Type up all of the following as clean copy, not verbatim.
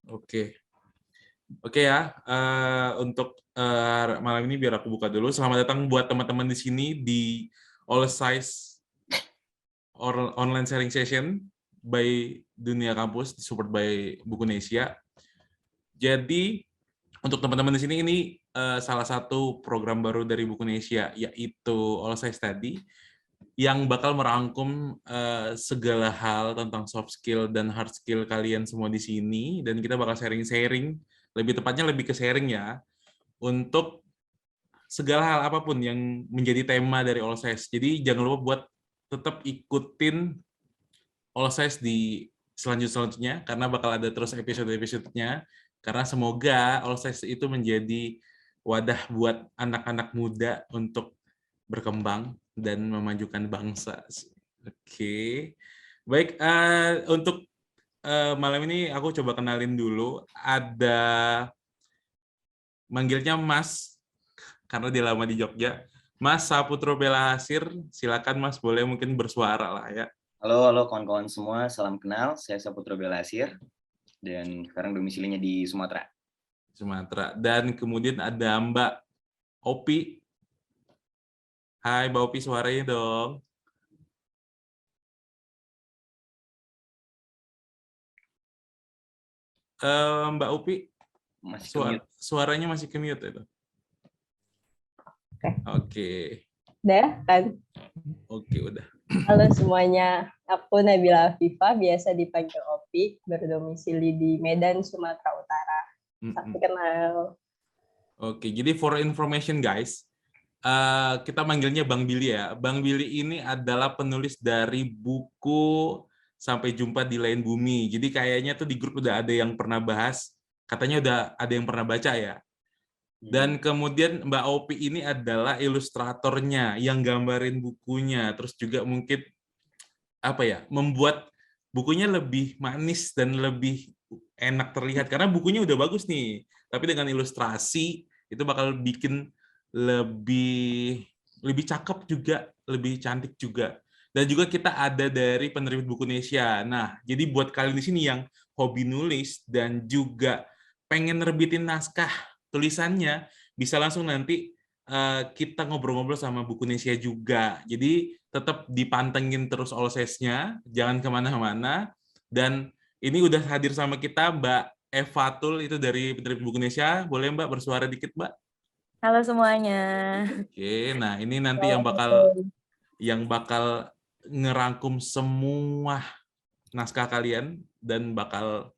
Oke. Oke ya, untuk malam ini biar aku buka dulu. Selamat datang buat teman-teman di sini di All Size Online Sharing Session by Dunia Kampus, support by Bukunesia. Jadi untuk teman-teman di sini ini salah satu program baru dari Bukunesia, yaitu All Size Study yang bakal merangkum segala hal tentang soft skill dan hard skill kalian semua di sini, dan kita bakal sharing-sharing, lebih tepatnya lebih ke sharing ya, untuk segala hal apapun yang menjadi tema dari All Size. Jadi jangan lupa buat tetap ikutin All Size di selanjutnya, karena bakal ada terus episode-episodenya, karena semoga All Size itu menjadi wadah buat anak-anak muda untuk berkembang dan memajukan bangsa. Oke. Baik, untuk malam ini aku coba kenalin dulu. Ada manggilnya Mas, karena dia lama di Jogja. Mas Saputro Belahasir, silakan Mas, boleh mungkin bersuara lah ya. Halo kawan-kawan semua, salam kenal. Saya Saputro Belahasir dan sekarang domisilinya di Sumatera. Dan kemudian ada Mbak Opi. Hai Mbak Opi, suaranya dong. Mbak Opi, suaranya masih ke mute itu. Oke. Udah kan? Oke, udah. Halo semuanya, aku Nabila Afifah, biasa dipanggil Opi, berdomisili di Medan, Sumatera Utara. Salam kenal. Oke, jadi for information guys, kita manggilnya Bang Billy ya. Bang Billy ini adalah penulis dari buku Sampai Jumpa di Lain Bumi. Jadi kayaknya tuh di grup udah ada yang pernah bahas, katanya udah ada yang pernah baca ya. Dan kemudian Mbak Opi ini adalah ilustratornya yang gambarin bukunya, terus juga mungkin apa ya, membuat bukunya lebih manis dan lebih enak terlihat karena bukunya udah bagus nih. Tapi dengan ilustrasi itu bakal bikin lebih cakep juga, lebih cantik juga. Dan juga kita ada dari penerbit Bukunesia. Nah, jadi buat kalian di sini yang hobi nulis dan juga pengen nerbitin naskah tulisannya, bisa langsung nanti kita ngobrol-ngobrol sama Bukunesia juga. Jadi tetap dipantengin terus all size-nya, jangan kemana-mana. Dan ini udah hadir sama kita Mbak Eva Tul, itu dari penerbit Bukunesia. Boleh Mbak bersuara dikit Mbak? Halo semuanya. Oke, nah ini nanti yang bakal ngerangkum semua naskah kalian dan bakal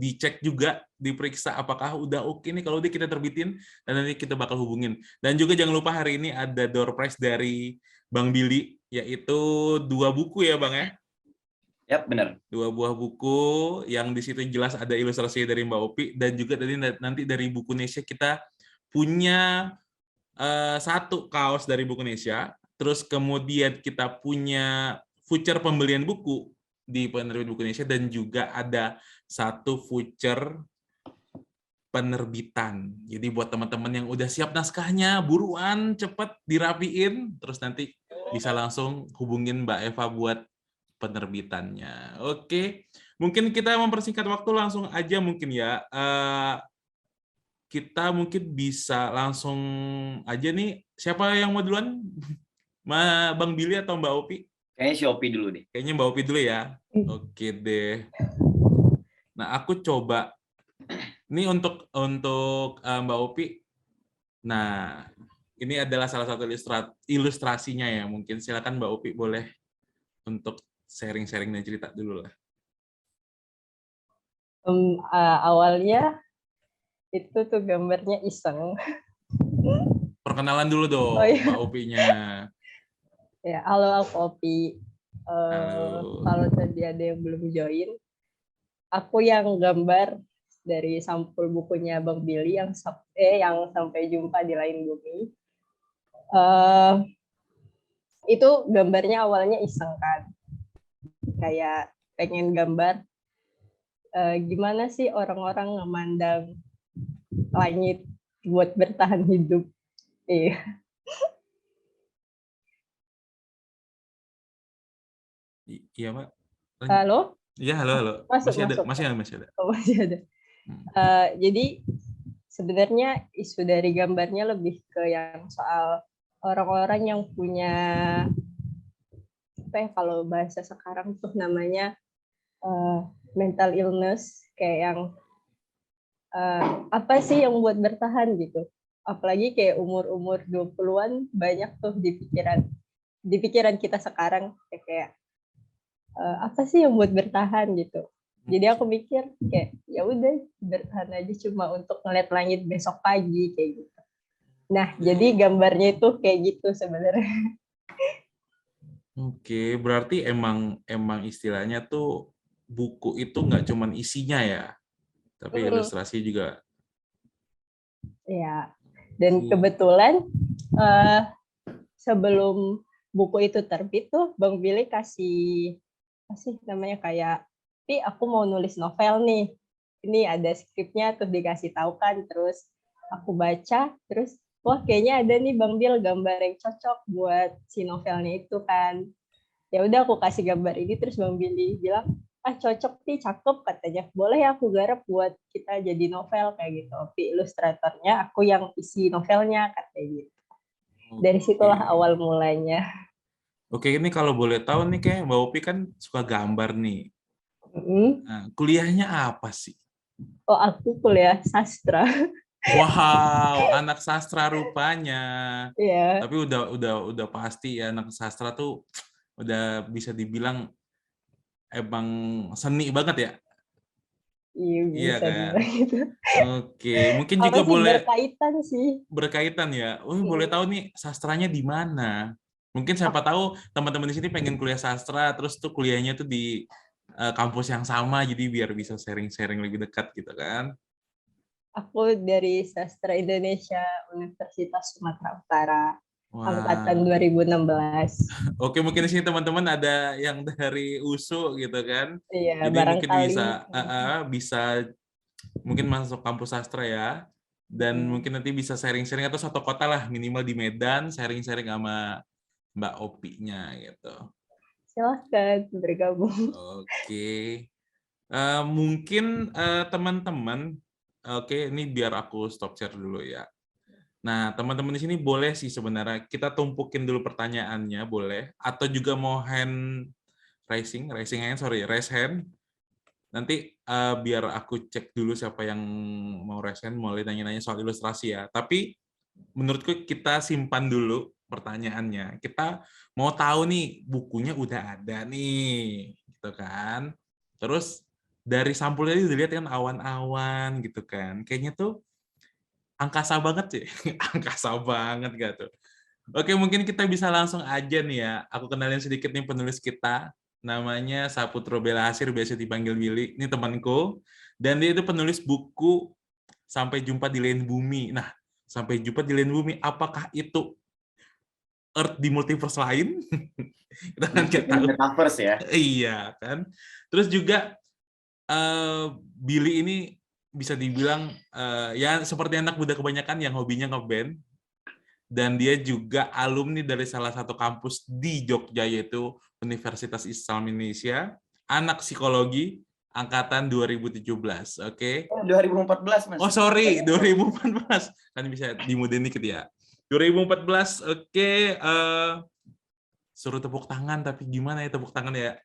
dicek juga, diperiksa apakah udah oke nih, kalau udah kita terbitin dan nanti kita bakal hubungin. Dan juga jangan lupa hari ini ada door prize dari Bang Billy, yaitu 2 buku ya Bang ya? Yap, benar. 2 buah buku yang di situ jelas ada ilustrasi dari Mbak Opi, dan juga nanti dari Bukunesia kita punya 1 kaos dari Bukunesia, terus kemudian kita punya voucher pembelian buku di penerbit Bukunesia, dan juga ada 1 voucher penerbitan. Jadi buat teman-teman yang udah siap naskahnya, buruan cepet dirapiin, terus nanti bisa langsung hubungin Mbak Eva buat penerbitannya. Oke, mungkin kita mempersingkat waktu, langsung aja mungkin ya. Kita mungkin bisa langsung aja nih, siapa yang mau duluan? Bang Billy atau Mbak Opi? Kayaknya si Opi dulu deh. Kayaknya Mbak Opi dulu ya. Oke deh. Nah, aku coba. Ini untuk Mbak Opi. Nah, ini adalah salah satu ilustrasinya ya. Mungkin silakan Mbak Opi boleh untuk sharing-sharing dan cerita dulu lah. Awalnya itu tuh gambarnya iseng. Perkenalan dulu dong, Oh, iya. Mbak Opinya. Ya, halo aku Opi. Halo. Kalau tadi ada yang belum join, aku yang gambar dari sampul bukunya Bang Billy yang Sampai Jumpa di Lain Bumi. Itu gambarnya awalnya iseng kan, kayak pengen gambar gimana sih orang-orang memandang langit buat bertahan hidup. Iya. Iya, Mbak. Halo? Iya, halo, halo. Masuk, Masih ada, masuk. masih ada. Oh, masih ada. Hmm. Jadi sebenarnya isu dari gambarnya lebih ke yang soal orang-orang yang punya apa ya, kalau bahasa sekarang tuh namanya mental illness, kayak yang apa sih yang buat bertahan gitu. Apalagi kayak umur-umur 20-an banyak tuh di pikiran kita sekarang kayak apa sih yang buat bertahan gitu. Jadi aku mikir kayak ya udah bertahan aja cuma untuk ngeliat langit besok pagi kayak gitu. Nah, jadi gambarnya itu kayak gitu sebenarnya. Oke, berarti emang istilahnya tuh buku itu nggak cuman isinya ya, tapi ilustrasi juga. Ya. Dan Oke. kebetulan eh, sebelum buku itu terbit tuh Bang Billy kasih apa sih namanya kayak, "Pi, aku mau nulis novel nih. Ini ada skripnya," terus dikasih tahu kan, terus aku baca, terus wah kayaknya ada nih Bang Bil gambar yang cocok buat si novelnya itu kan. Ya udah aku kasih gambar ini, terus Bang Billy bilang, "Ah cocok nih, cakep," katanya. "Boleh ya aku garap buat kita jadi novel," kayak gitu. "Pi ilustratornya, aku yang isi novelnya," katanya gitu. Dari situlah Oke. awal mulanya. Oke, ini kalau boleh tahu nih kayak Mbak Upi kan suka gambar nih. Nah, kuliahnya apa sih? Oh, aku kuliah sastra. Wow, anak sastra rupanya. Iya, Tapi udah pasti ya anak sastra tuh udah bisa dibilang emang seni banget ya. iya Iya bisa kan? dibilang gitu. Oke, mungkin Apa juga sih boleh berkaitan sih? berkaitan ya. Oh, boleh tahu nih sastranya di mana? Mungkin siapa tahu teman-teman di sini pengen kuliah sastra, terus tuh kuliahnya tuh di kampus yang sama, jadi biar bisa sharing-sharing lebih dekat gitu kan. Aku dari Sastra Indonesia Universitas Sumatera Utara, angkatan Wah, 2016. oke mungkin di sini teman-teman ada yang dari USU gitu kan. Iya, Jadi mungkin barangkali. bisa mungkin masuk kampus sastra ya. Dan mungkin nanti bisa sharing-sharing atau satu kota lah minimal di Medan sharing-sharing sama Mbak Opi-nya gitu. Silahkan bergabung. Oke. Mungkin teman-teman, oke ini biar aku stop share dulu ya. Nah, teman-teman di sini boleh sih sebenarnya kita tumpukin dulu pertanyaannya, boleh. Atau juga mau raising hand, sorry, raise hand. Nanti biar aku cek dulu siapa yang mau raise hand, mulai nanya-nanya soal ilustrasi ya. Tapi menurutku kita simpan dulu pertanyaannya. Kita mau tahu nih bukunya udah ada nih, gitu kan. Terus dari sampulnya udah lihat kan awan-awan gitu kan. Kayaknya tuh angkasa banget sih. Angkasa banget gak tuh. Oke, mungkin kita bisa langsung aja nih ya. Aku kenalin sedikit nih penulis kita. Namanya Saputro Belahasir, biasa dipanggil Billy. Ini temanku. Dan dia itu penulis buku Sampai Jumpa di Lain Bumi. Nah, Sampai Jumpa di Lain Bumi, apakah itu Earth di multiverse lain? Kita kan nggak tahu. Metaverse ya. Iya, kan? Terus juga Billy ini bisa dibilang ya seperti anak muda kebanyakan yang hobinya ngeband. Dan dia juga alumni dari salah satu kampus di Jogja, yaitu Universitas Islam Indonesia, anak psikologi, angkatan 2017. Oke. 2014 Mas. Oh, sorry, 2014. Kan bisa dimudahin dikit ya. 2014, oke. Suruh tepuk tangan, tapi gimana ya tepuk tangan ya?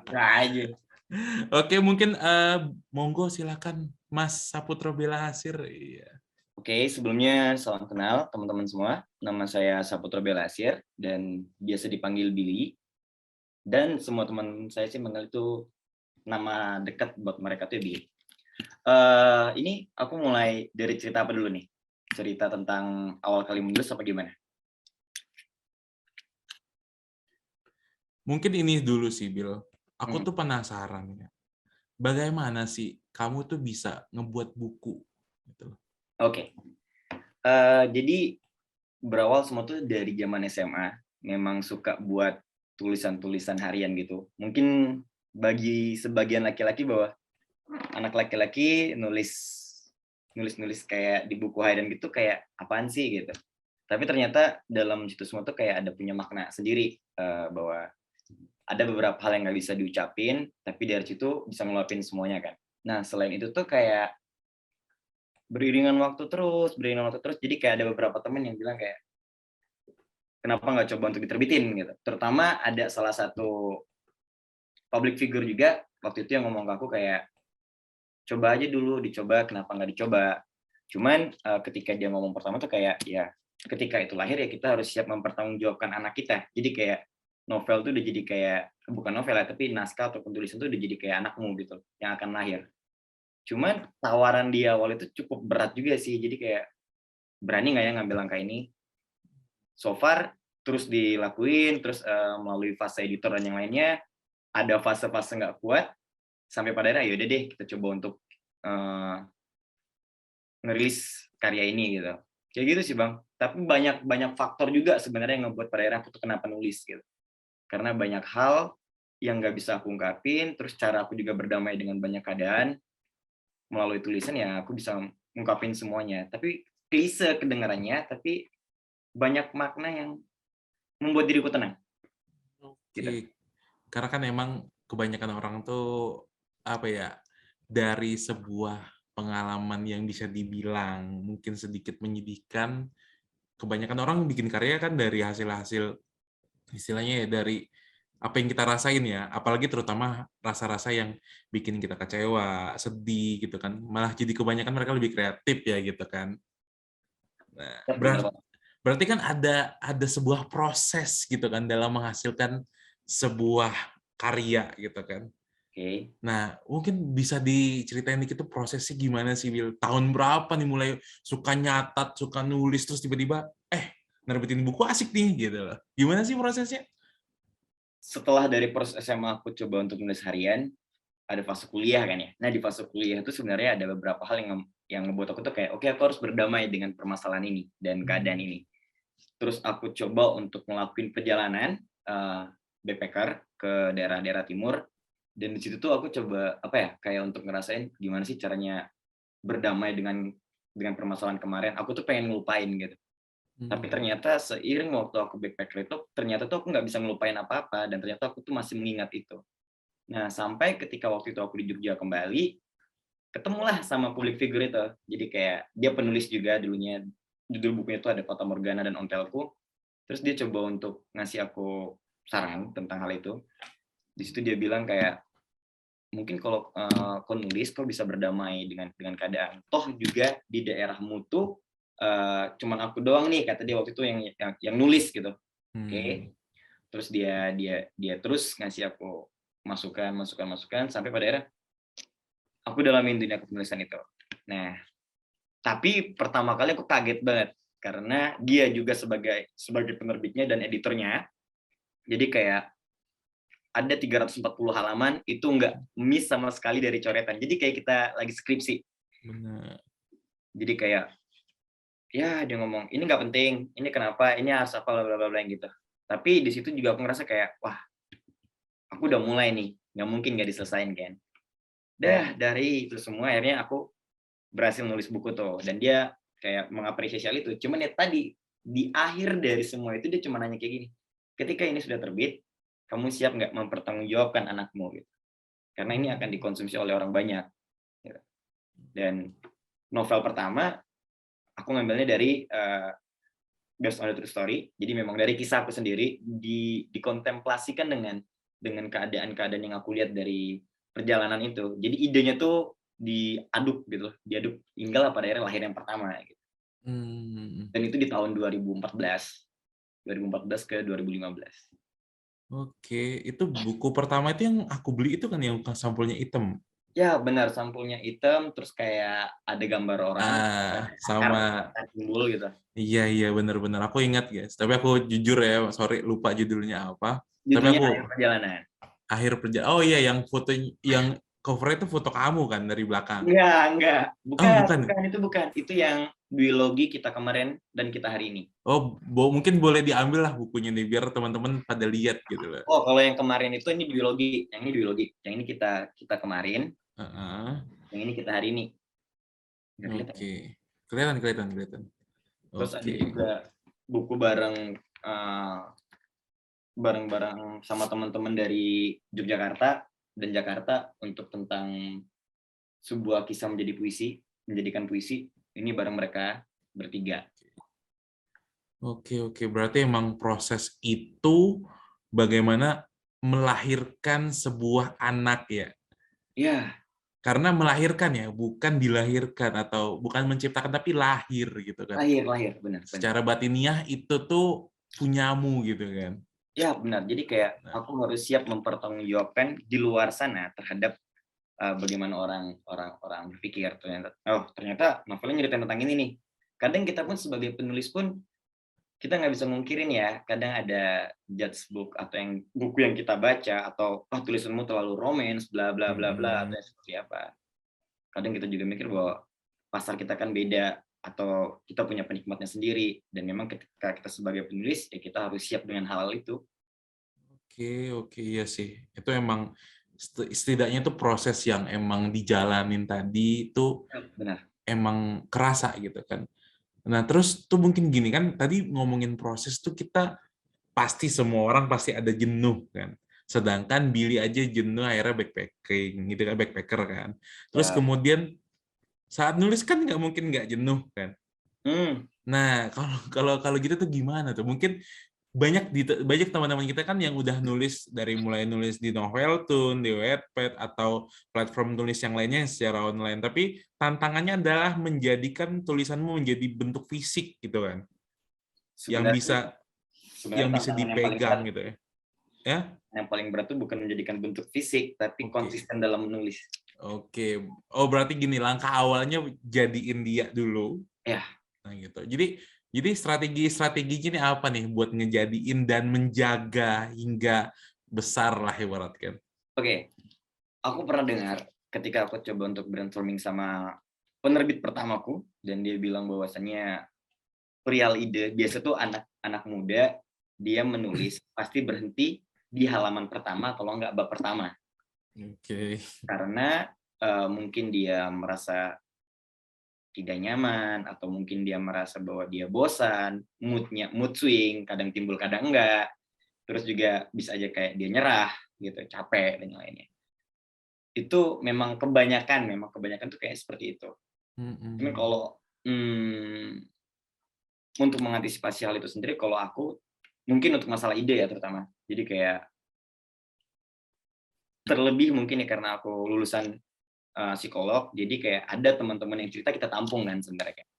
Nah aja. Oke, mungkin monggo silakan Mas Saputro Belahasir. Iya. Oke, sebelumnya salam kenal teman-teman semua. Nama saya Saputro Belahasir dan biasa dipanggil Billy. Dan semua teman saya sih mengenal itu nama dekat buat mereka tuh Billy. Ini aku mulai dari cerita apa dulu nih? Cerita tentang awal kali menulis apa gimana? Mungkin ini dulu sih, Bill. Aku tuh penasaran ya. Bagaimana sih kamu tuh bisa ngebuat buku? Gitu. Oke. Jadi berawal semua tuh dari zaman SMA. Memang suka buat tulisan-tulisan harian gitu. Mungkin bagi sebagian laki-laki bahwa anak laki-laki nulis kayak di buku harian gitu kayak apaan sih gitu. Tapi ternyata dalam situ semua tuh kayak ada punya makna sendiri bahwa ada beberapa hal yang nggak bisa diucapin, tapi dari situ bisa ngeluapin semuanya kan. Nah, selain itu tuh kayak beriringan waktu terus, jadi kayak ada beberapa temen yang bilang kayak, kenapa nggak coba untuk diterbitin gitu. Terutama ada salah satu public figure juga waktu itu yang ngomong ke aku kayak, coba aja dulu, dicoba, kenapa nggak dicoba. Cuman ketika dia ngomong pertama tuh kayak, ya ketika itu lahir ya kita harus siap mempertanggungjawabkan anak kita. Jadi kayak novel tuh udah jadi kayak, bukan novel ya, tapi naskah ataupun tulisan tuh udah jadi kayak anakmu gitu, yang akan lahir. Cuman tawaran di awal itu cukup berat juga sih, jadi kayak, berani nggak ya ngambil langkah ini? So far, terus dilakuin, terus melalui fase editor dan yang lainnya, ada fase-fase nggak kuat, sampai pada akhirnya yaudah deh kita coba untuk ngerilis karya ini gitu. Kayak gitu sih Bang. Tapi banyak faktor juga sebenarnya yang ngebuat pada akhirnya aku tuh kenapa nulis gitu. Karena banyak hal yang nggak bisa aku ungkapin, terus cara aku juga berdamai dengan banyak keadaan, melalui tulisan ya aku bisa ungkapin semuanya. Tapi klise kedengarannya, tapi banyak makna yang membuat diriku tenang. Gitu. Oke. Karena kan emang kebanyakan orang tuh apa ya, dari sebuah pengalaman yang bisa dibilang mungkin sedikit menyedihkan, kebanyakan orang bikin karya kan dari hasil-hasil istilahnya ya dari apa yang kita rasain ya, apalagi terutama rasa-rasa yang bikin kita kecewa, sedih gitu kan. Malah jadi kebanyakan mereka lebih kreatif ya gitu kan. Nah, Bener banget. berarti kan ada sebuah proses gitu kan dalam menghasilkan sebuah karya gitu kan. Oke. Nah, mungkin bisa diceritain dikit tuh prosesnya gimana sih, Will? Tahun berapa nih mulai suka nyatat, suka nulis, terus tiba-tiba, nerbitin buku asik nih, gitu loh. Gimana sih prosesnya? Setelah dari proses SMA aku coba untuk nulis harian, ada fase kuliah kan ya. Nah, di fase kuliah itu sebenarnya ada beberapa hal yang ngebuat aku tuh kayak, oke, aku harus berdamai dengan permasalahan ini dan keadaan ini. Terus aku coba untuk ngelakuin perjalanan backpacker ke daerah-daerah timur, dan di situ tuh aku coba apa ya, kayak untuk ngerasain gimana sih caranya berdamai dengan permasalahan kemarin. Aku tuh pengen ngelupain gitu. Tapi ternyata seiring waktu aku backpacker itu, ternyata tuh aku nggak bisa ngelupain apa-apa, dan ternyata aku tuh masih mengingat itu. Nah, sampai ketika waktu itu aku di Jogja kembali, ketemulah sama public figure itu. Jadi kayak dia penulis juga dulunya, judul bukunya itu ada Fata Morgana dan Ontelku. Terus dia coba untuk ngasih aku saran tentang hal itu. Di situ dia bilang kayak, mungkin kalau kau nulis kau bisa berdamai dengan keadaan. Toh juga di daerahmu tuh cuman aku doang nih, kata dia waktu itu yang nulis gitu. Oke. Terus dia terus ngasih aku masukan sampai pada akhirnya aku dalamin dunia kepenulisan itu. Nah, tapi pertama kali aku kaget banget karena dia juga sebagai penerbitnya dan editornya. Jadi kayak ada 340 halaman itu nggak miss sama sekali dari coretan. Jadi kayak kita lagi skripsi. Benar. Jadi kayak ya dia ngomong ini nggak penting, ini kenapa, ini harus apa bla bla bla gitu. Tapi di situ juga aku ngerasa kayak wah, aku udah mulai nih, nggak mungkin nggak diselesain kan. Dari itu semua akhirnya aku berhasil nulis buku tuh, dan dia kayak mengapresiasi hal itu. Cuman ya tadi di akhir dari semua itu dia cuma nanya kayak gini, ketika ini sudah terbit, kamu siap nggak mempertanggungjawabkan anakmu gitu, karena ini akan dikonsumsi oleh orang banyak gitu. Dan novel pertama aku ngambilnya dari based on the true story, jadi memang dari kisah aku sendiri, dikontemplasikan dengan keadaan-keadaan yang aku lihat dari perjalanan itu. Jadi idenya tuh diaduk hingga pada akhirnya lahir yang pertama gitu. Dan itu di tahun 2014 ke 2015. Oke, itu buku pertama itu yang aku beli itu kan yang sampulnya hitam. Ya benar, sampulnya hitam, terus kayak ada gambar orang, Sama. simbol gitu. Iya, benar-benar. Aku ingat, guys. Tapi aku jujur ya, sorry lupa judulnya apa. Tapi Judulnya aku Akhir Perjalanan. Oh iya, yang foto yang cover itu foto kamu kan dari belakang. Enggak. Oh, bukan. Bukan. Itu yang duologi Kita Kemarin dan Kita Hari Ini. Oh, mungkin boleh diambil lah bukunya nih biar teman-teman pada lihat gitu loh. Oh, kalau yang kemarin itu ini duologi, yang ini kita kemarin, yang ini Kita Hari Ini. Oke. Kelihatan. Terus ada Oke. juga buku bareng bareng-bareng sama teman-teman dari Yogyakarta dan Jakarta untuk tentang sebuah kisah menjadikan puisi. Ini bareng mereka bertiga. Oke, berarti emang proses itu bagaimana melahirkan sebuah anak ya. Ya, Karena melahirkan ya, bukan dilahirkan atau bukan menciptakan tapi lahir gitu kan. lahir, benar. Secara batiniah itu tuh punyamu gitu kan. Ya, benar. Jadi kayak Nah, aku harus siap mempertanggungjawabkan di luar sana terhadap bagaimana orang berpikir. Ternyata novelnya nyeritain tentang ini nih. Kadang kita pun sebagai penulis pun kita nggak bisa mungkirin ya, kadang ada judge book atau buku yang kita baca atau tulisanmu terlalu romance bla bla bla bla atau seperti apa. Kadang kita juga mikir bahwa pasar kita kan beda atau kita punya penikmatnya sendiri, dan memang ketika kita sebagai penulis ya kita harus siap dengan hal itu. Oke, iya sih. Itu emang setidaknya itu proses yang emang dijalanin tadi itu Benar. emang kerasa gitu kan. Nah, terus tuh mungkin gini kan, tadi ngomongin proses tuh kita pasti semua orang pasti ada jenuh kan. Sedangkan Billy aja jenuh akhirnya backpacking gitu kan, backpacker kan. Terus Ya. kemudian saat nulis kan nggak mungkin nggak jenuh kan. Nah, kalau gitu tuh gimana tuh? Mungkin banyak teman-teman kita kan yang udah nulis dari mulai nulis di Noveltoon, di Wattpad atau platform tulis yang lainnya secara online. Tapi tantangannya adalah menjadikan tulisanmu menjadi bentuk fisik gitu kan, yang Sebenarnya bisa tantangan yang paling dipegang berat, gitu ya. Ya, tuh bukan menjadikan bentuk fisik, tapi oke. konsisten dalam menulis. Oke. Oh, berarti gini, langkah awalnya jadiin dia dulu. Ya, Nah, gitu. Jadi strategi ini apa nih buat ngejadiin dan menjaga hingga besar lah ibaratkan. oke. Aku pernah dengar ketika aku coba untuk brainstorming sama penerbit pertamaku, dan dia bilang bahwasannya perihal ide, biasa tuh anak-anak muda dia menulis pasti berhenti di halaman pertama kalau nggak bab pertama. Oke. Karena mungkin dia merasa tidak nyaman, atau mungkin dia merasa bahwa dia bosan, mood swing, kadang timbul kadang enggak. Terus juga bisa aja kayak dia nyerah gitu, capek dan lainnya. Itu memang kebanyakan tuh kayak seperti itu. Cuman kalau untuk mengantisipasi hal itu sendiri, kalau aku mungkin untuk masalah ide ya terutama. Jadi kayak terlebih mungkin ya karena aku lulusan psikolog, jadi kayak ada teman-teman yang cerita kita tampung kan sebenarnya, kayak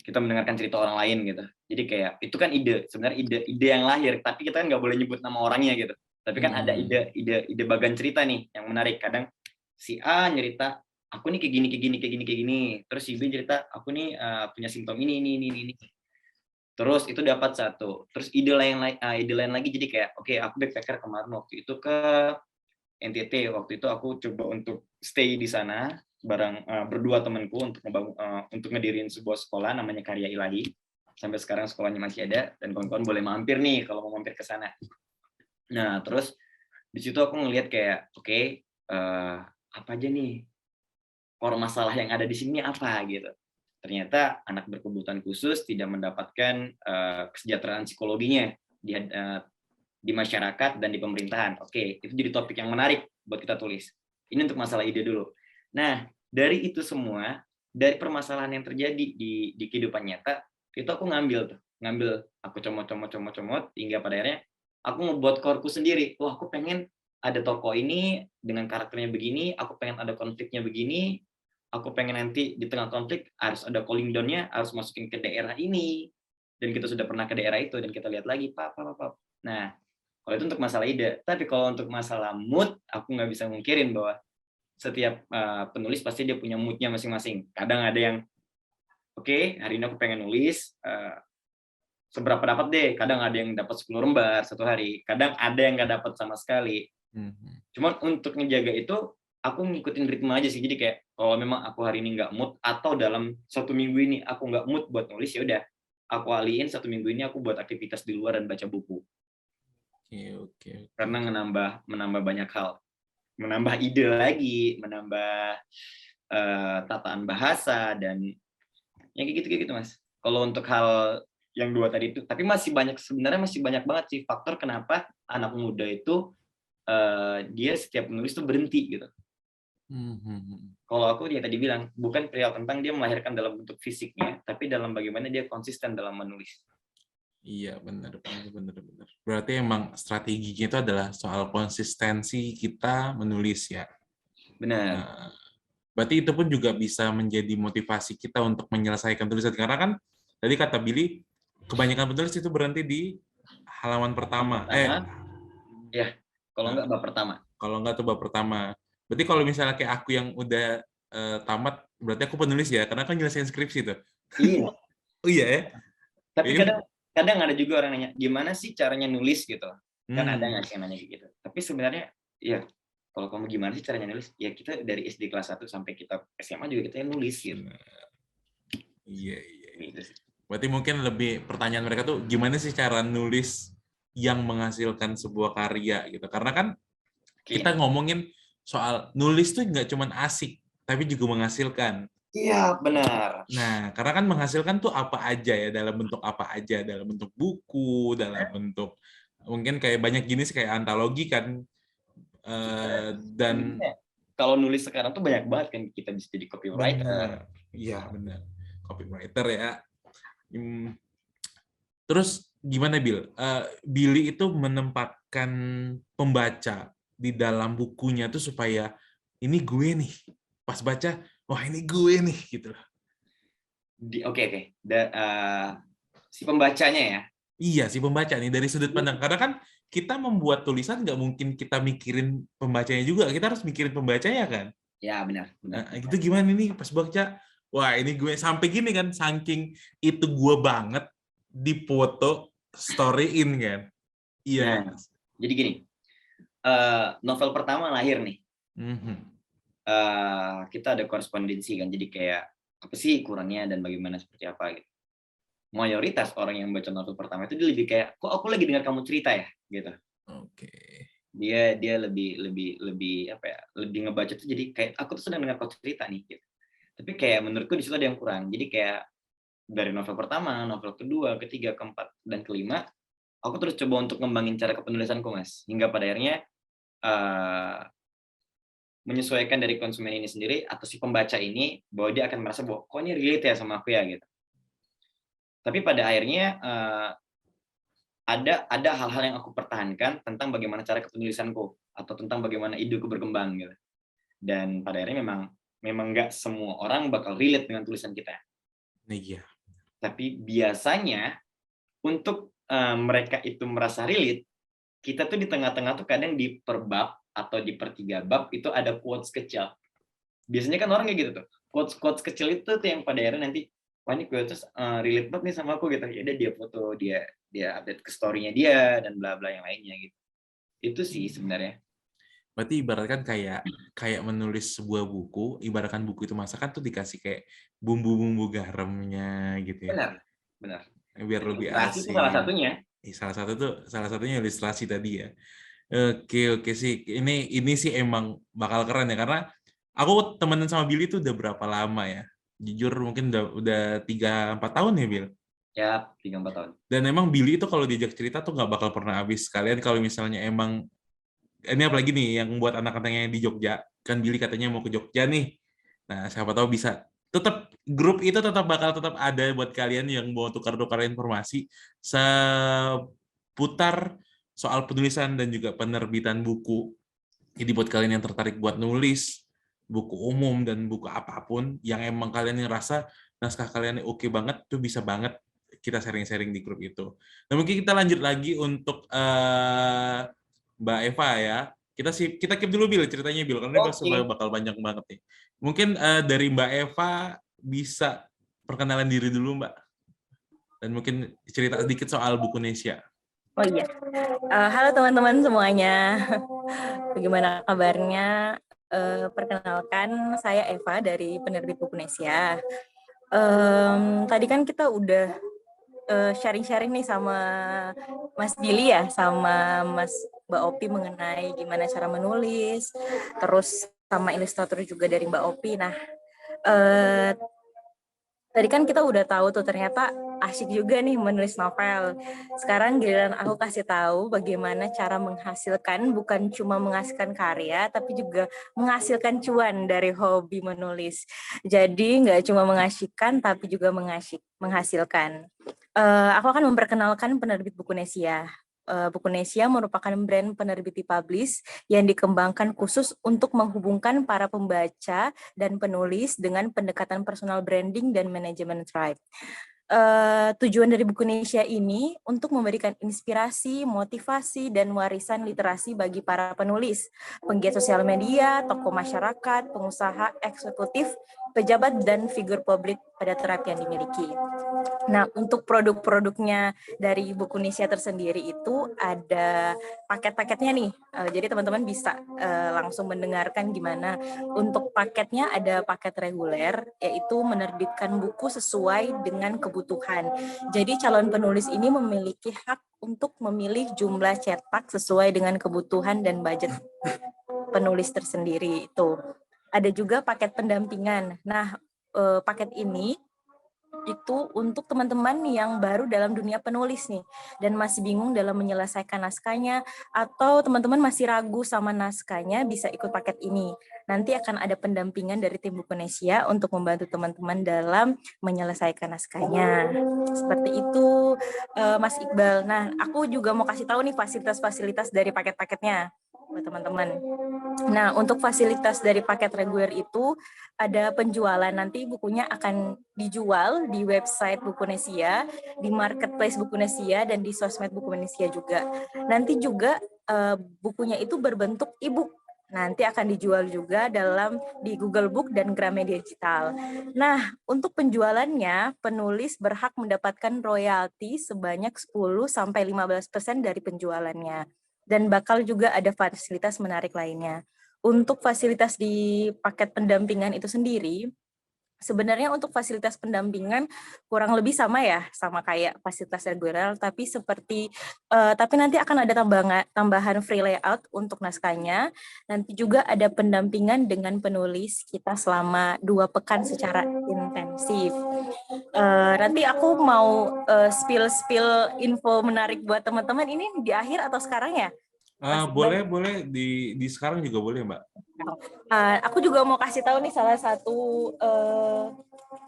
kita mendengarkan cerita orang lain gitu. Jadi kayak itu kan sebenarnya ide yang lahir, tapi kita kan nggak boleh nyebut nama orangnya gitu. Tapi kan ada ide bagan cerita nih yang menarik. Kadang si A nyerita, aku nih kayak gini. Terus si B cerita, aku nih punya simptom ini. Terus itu dapat satu. Terus ide lain lagi, jadi kayak oke, aku backpacker kemarin waktu itu ke NTT. Waktu itu aku coba untuk stay di sana bareng berdua temanku untuk ngedirin sebuah sekolah namanya Karya Ilahi. Sampai sekarang sekolahnya masih ada, dan kawan-kawan boleh mampir nih kalau mau mampir ke sana. Nah, terus di situ aku ngelihat kayak oke, apa aja nih core masalah yang ada di sini apa gitu. Ternyata anak berkebutuhan khusus tidak mendapatkan kesejahteraan psikologinya di masyarakat dan di pemerintahan. Oke, itu jadi topik yang menarik buat kita tulis. Ini untuk masalah ide dulu. Nah, dari itu semua, dari permasalahan yang terjadi di kehidupan nyata, itu aku ngambil, aku comot, hingga pada akhirnya aku ngebuat core-ku sendiri. Wah, aku pengen ada tokoh ini dengan karakternya begini, aku pengen ada konfliknya begini, aku pengen nanti di tengah konflik harus ada calling down-nya, harus masukin ke daerah ini, dan kita sudah pernah ke daerah itu, dan kita lihat lagi, Nah, kalau itu untuk masalah ide. Tapi kalau untuk masalah mood, aku nggak bisa mungkirin bahwa setiap penulis pasti dia punya mood-nya masing-masing. Kadang ada yang, oke, hari ini aku pengen nulis, seberapa dapat deh. Kadang ada yang dapat 10 lembar satu hari. Kadang ada yang nggak dapat sama sekali. Cuman untuk ngejaga itu, aku ngikutin ritme aja sih. Jadi kayak, kalau memang aku hari ini nggak mood, atau dalam 1 minggu ini aku nggak mood buat nulis, ya udah, aku alihin 1 minggu ini aku buat aktivitas di luar dan baca buku. Oke. Karena menambah banyak hal, menambah ide lagi, menambah tataan bahasa, dan yang kayak gitu Mas. Kalau untuk hal yang dua tadi itu, tapi sebenarnya masih banyak banget sih faktor kenapa anak muda itu dia setiap menulis tuh berhenti gitu. Kalau aku dia tadi bilang bukan perihal tentang dia melahirkan dalam bentuk fisiknya, tapi dalam bagaimana dia konsisten dalam menulis. Iya, benar. Berarti emang strateginya itu adalah soal konsistensi kita menulis ya. Benar. Nah, berarti itu pun juga bisa menjadi motivasi kita untuk menyelesaikan tulisan. Karena kan tadi kata Billy, kebanyakan penulis itu berhenti di halaman pertama. Ya, kalau enggak bab pertama. Kalau enggak tuh bab pertama. Berarti kalau misalnya kayak aku yang udah tamat, berarti aku penulis ya, karena kan nyelesain skripsi tuh. Iya. Oh iya ya? Tapi kadang ada juga orang nanya, gimana sih caranya nulis gitu? Kan ada nggak sih yang nanya gitu. Tapi sebenarnya, ya kalau kamu gimana sih caranya nulis? Ya kita dari SD kelas 1 sampai kita SMA juga kita nulis gitu. Iya. Berarti mungkin lebih pertanyaan mereka tuh, gimana sih cara nulis yang menghasilkan sebuah karya gitu. Karena kan kita ngomongin soal nulis tuh nggak cuma asik, tapi juga menghasilkan. Iya, benar. Nah, karena kan menghasilkan tuh apa aja ya, dalam bentuk apa aja, dalam bentuk buku, dalam bentuk mungkin kayak banyak jenis kayak antologi kan, dan kalau nulis sekarang tuh banyak banget kan, kita bisa jadi copywriter. Iya benar, copywriter ya. Terus gimana Billy itu menempatkan pembaca di dalam bukunya tuh supaya ini gue nih, pas baca wah ini gue nih gitu loh. Oke. Si pembacanya ya? Iya, si pembaca nih dari sudut pandang. Karena kan kita membuat tulisan nggak mungkin kita mikirin pembacanya juga. Kita harus mikirin pembacanya kan? Ya, benar. Nah, itu gimana nih pas baca? Wah, ini gue sampai gini kan, saking itu gue banget dipoto storyin kan. Iya. Nah, jadi gini. Novel pertama lahir nih. Kita ada korespondensi kan, jadi kayak apa sih kurangnya dan bagaimana seperti apa gitu. Mayoritas orang yang baca novel pertama itu dia lebih kayak, kok aku lagi dengar kamu cerita ya gitu. Oke. Dia lebih apa ya, lebih ngebaca tuh jadi kayak aku tuh sedang dengar kau cerita nih gitu. Tapi kayak menurutku di situ ada yang kurang. Jadi kayak dari novel pertama, novel kedua, ketiga, keempat, dan kelima, aku terus coba untuk ngembangin cara kepenulisanku, Mas. Hingga pada akhirnya menyesuaikan dari konsumen ini sendiri atau si pembaca ini, bahwa dia akan merasa bahwa kok ini relate ya sama aku ya gitu. Tapi pada akhirnya ada hal-hal yang aku pertahankan tentang bagaimana cara kepenulisanku atau tentang bagaimana ideku berkembang gitu. Dan pada akhirnya memang nggak semua orang bakal relate dengan tulisan kita. Iya. Tapi biasanya untuk mereka itu merasa relate, kita tuh di tengah-tengah tuh kadang di per bab atau di per 3 bab itu ada quotes kecil. Biasanya kan orang kayak gitu tuh. Quotes kecil itu tuh yang pada akhirnya nanti, wah ini quotes relate banget nih sama aku gitu. Ya udah dia foto, dia update ke story-nya dia dan bla bla yang lainnya gitu. Itu sih sebenarnya. Berarti ibaratkan kayak menulis sebuah buku, ibaratkan buku itu masakan tuh dikasih kayak bumbu-bumbu garamnya gitu ya. Benar. Biar lebih Ilustrasi asik. itu salah satunya. Salah satunya ilustrasi tadi ya. Oke sih. Ini sih emang bakal keren ya, karena aku temenan sama Billy tuh udah berapa lama ya? Jujur mungkin udah 3-4 tahun ya, Bill? Ya, 3-4 tahun. Dan emang Billy itu kalau diajak cerita tuh nggak bakal pernah habis. Kalian kalau misalnya emang, ini apalagi nih yang buat anak-anaknya di Jogja, kan Billy katanya mau ke Jogja nih. Nah, siapa tahu bisa. Tetap grup itu tetap ada buat kalian yang mau tukar-tukar informasi seputar soal penulisan dan juga penerbitan buku. Jadi buat kalian yang tertarik buat nulis buku umum dan buku apapun yang emang kalian ngerasa naskah kalian oke banget, tuh bisa banget kita sharing-sharing di grup itu. Nah, mungkin kita lanjut lagi untuk Mbak Eva ya. Kita keep dulu Bill ceritanya Bill, karena ini bakal banyak banget nih. Mungkin dari Mbak Eva bisa perkenalan diri dulu Mbak. Dan mungkin cerita sedikit soal buku Nesia. Oh iya. Halo teman-teman semuanya. Bagaimana kabarnya? Perkenalkan, saya Eva dari penerbit buku Nesia. Tadi kan kita udah sharing-sharing nih sama Mas Billy ya, sama Mbak Opi mengenai gimana cara menulis, terus sama ilustrator juga dari Mbak Opi. Nah, tadi kan kita udah tahu tuh ternyata asyik juga nih menulis novel. Sekarang giliran aku kasih tahu bagaimana cara menghasilkan, bukan cuma menghasilkan karya, tapi juga menghasilkan cuan dari hobi menulis. Jadi nggak cuma mengasyikkan, tapi juga menghasilkan. Aku akan memperkenalkan penerbit Bukunesia. Bukunesia merupakan brand penerbit e-publish yang dikembangkan khusus untuk menghubungkan para pembaca dan penulis dengan pendekatan personal branding dan manajemen tribe. Tujuan dari Bukunesia ini untuk memberikan inspirasi, motivasi, dan warisan literasi bagi para penulis, penggiat sosial media, tokoh masyarakat, pengusaha, eksekutif, pejabat, dan figur publik pada tribe yang dimiliki. Nah, untuk produk-produknya dari Bukunesia tersendiri itu ada paket-paketnya nih. Jadi teman-teman bisa langsung mendengarkan gimana. Untuk paketnya ada paket reguler, yaitu menerbitkan buku sesuai dengan kebutuhan. Jadi calon penulis ini memiliki hak untuk memilih jumlah cetak sesuai dengan kebutuhan dan budget penulis tersendiri itu. Ada juga paket pendampingan. Nah, paket ini itu untuk teman-teman yang baru dalam dunia penulis nih dan masih bingung dalam menyelesaikan naskahnya, atau teman-teman masih ragu sama naskahnya, bisa ikut paket ini. Nanti akan ada pendampingan dari tim Bukunesia untuk membantu teman-teman dalam menyelesaikan naskahnya. Seperti itu, Mas Iqbal. Nah, aku juga mau kasih tahu nih fasilitas-fasilitas dari paket-paketnya buat teman-teman. Nah, untuk fasilitas dari paket reguler itu ada penjualan. Nanti bukunya akan dijual di website Bukunesia, di marketplace Bukunesia, dan di sosmed Bukunesia juga. Nanti juga bukunya itu berbentuk e-book. Nanti akan dijual juga di Google Book dan Gramedia Digital. Nah, untuk penjualannya, penulis berhak mendapatkan royalti sebanyak 10-15% dari penjualannya. Dan bakal juga ada fasilitas menarik lainnya. Untuk fasilitas di paket pendampingan itu sendiri, sebenarnya untuk fasilitas pendampingan kurang lebih sama ya, sama kayak fasilitas reguler, tapi tapi nanti akan ada tambahan free layout untuk naskahnya. Nanti juga ada pendampingan dengan penulis kita selama 2 pekan secara intensif. Nanti aku mau spill info menarik buat teman-teman. Ini di akhir atau sekarang ya? Boleh di sekarang juga boleh, Mbak. Aku juga mau kasih tahu nih salah satu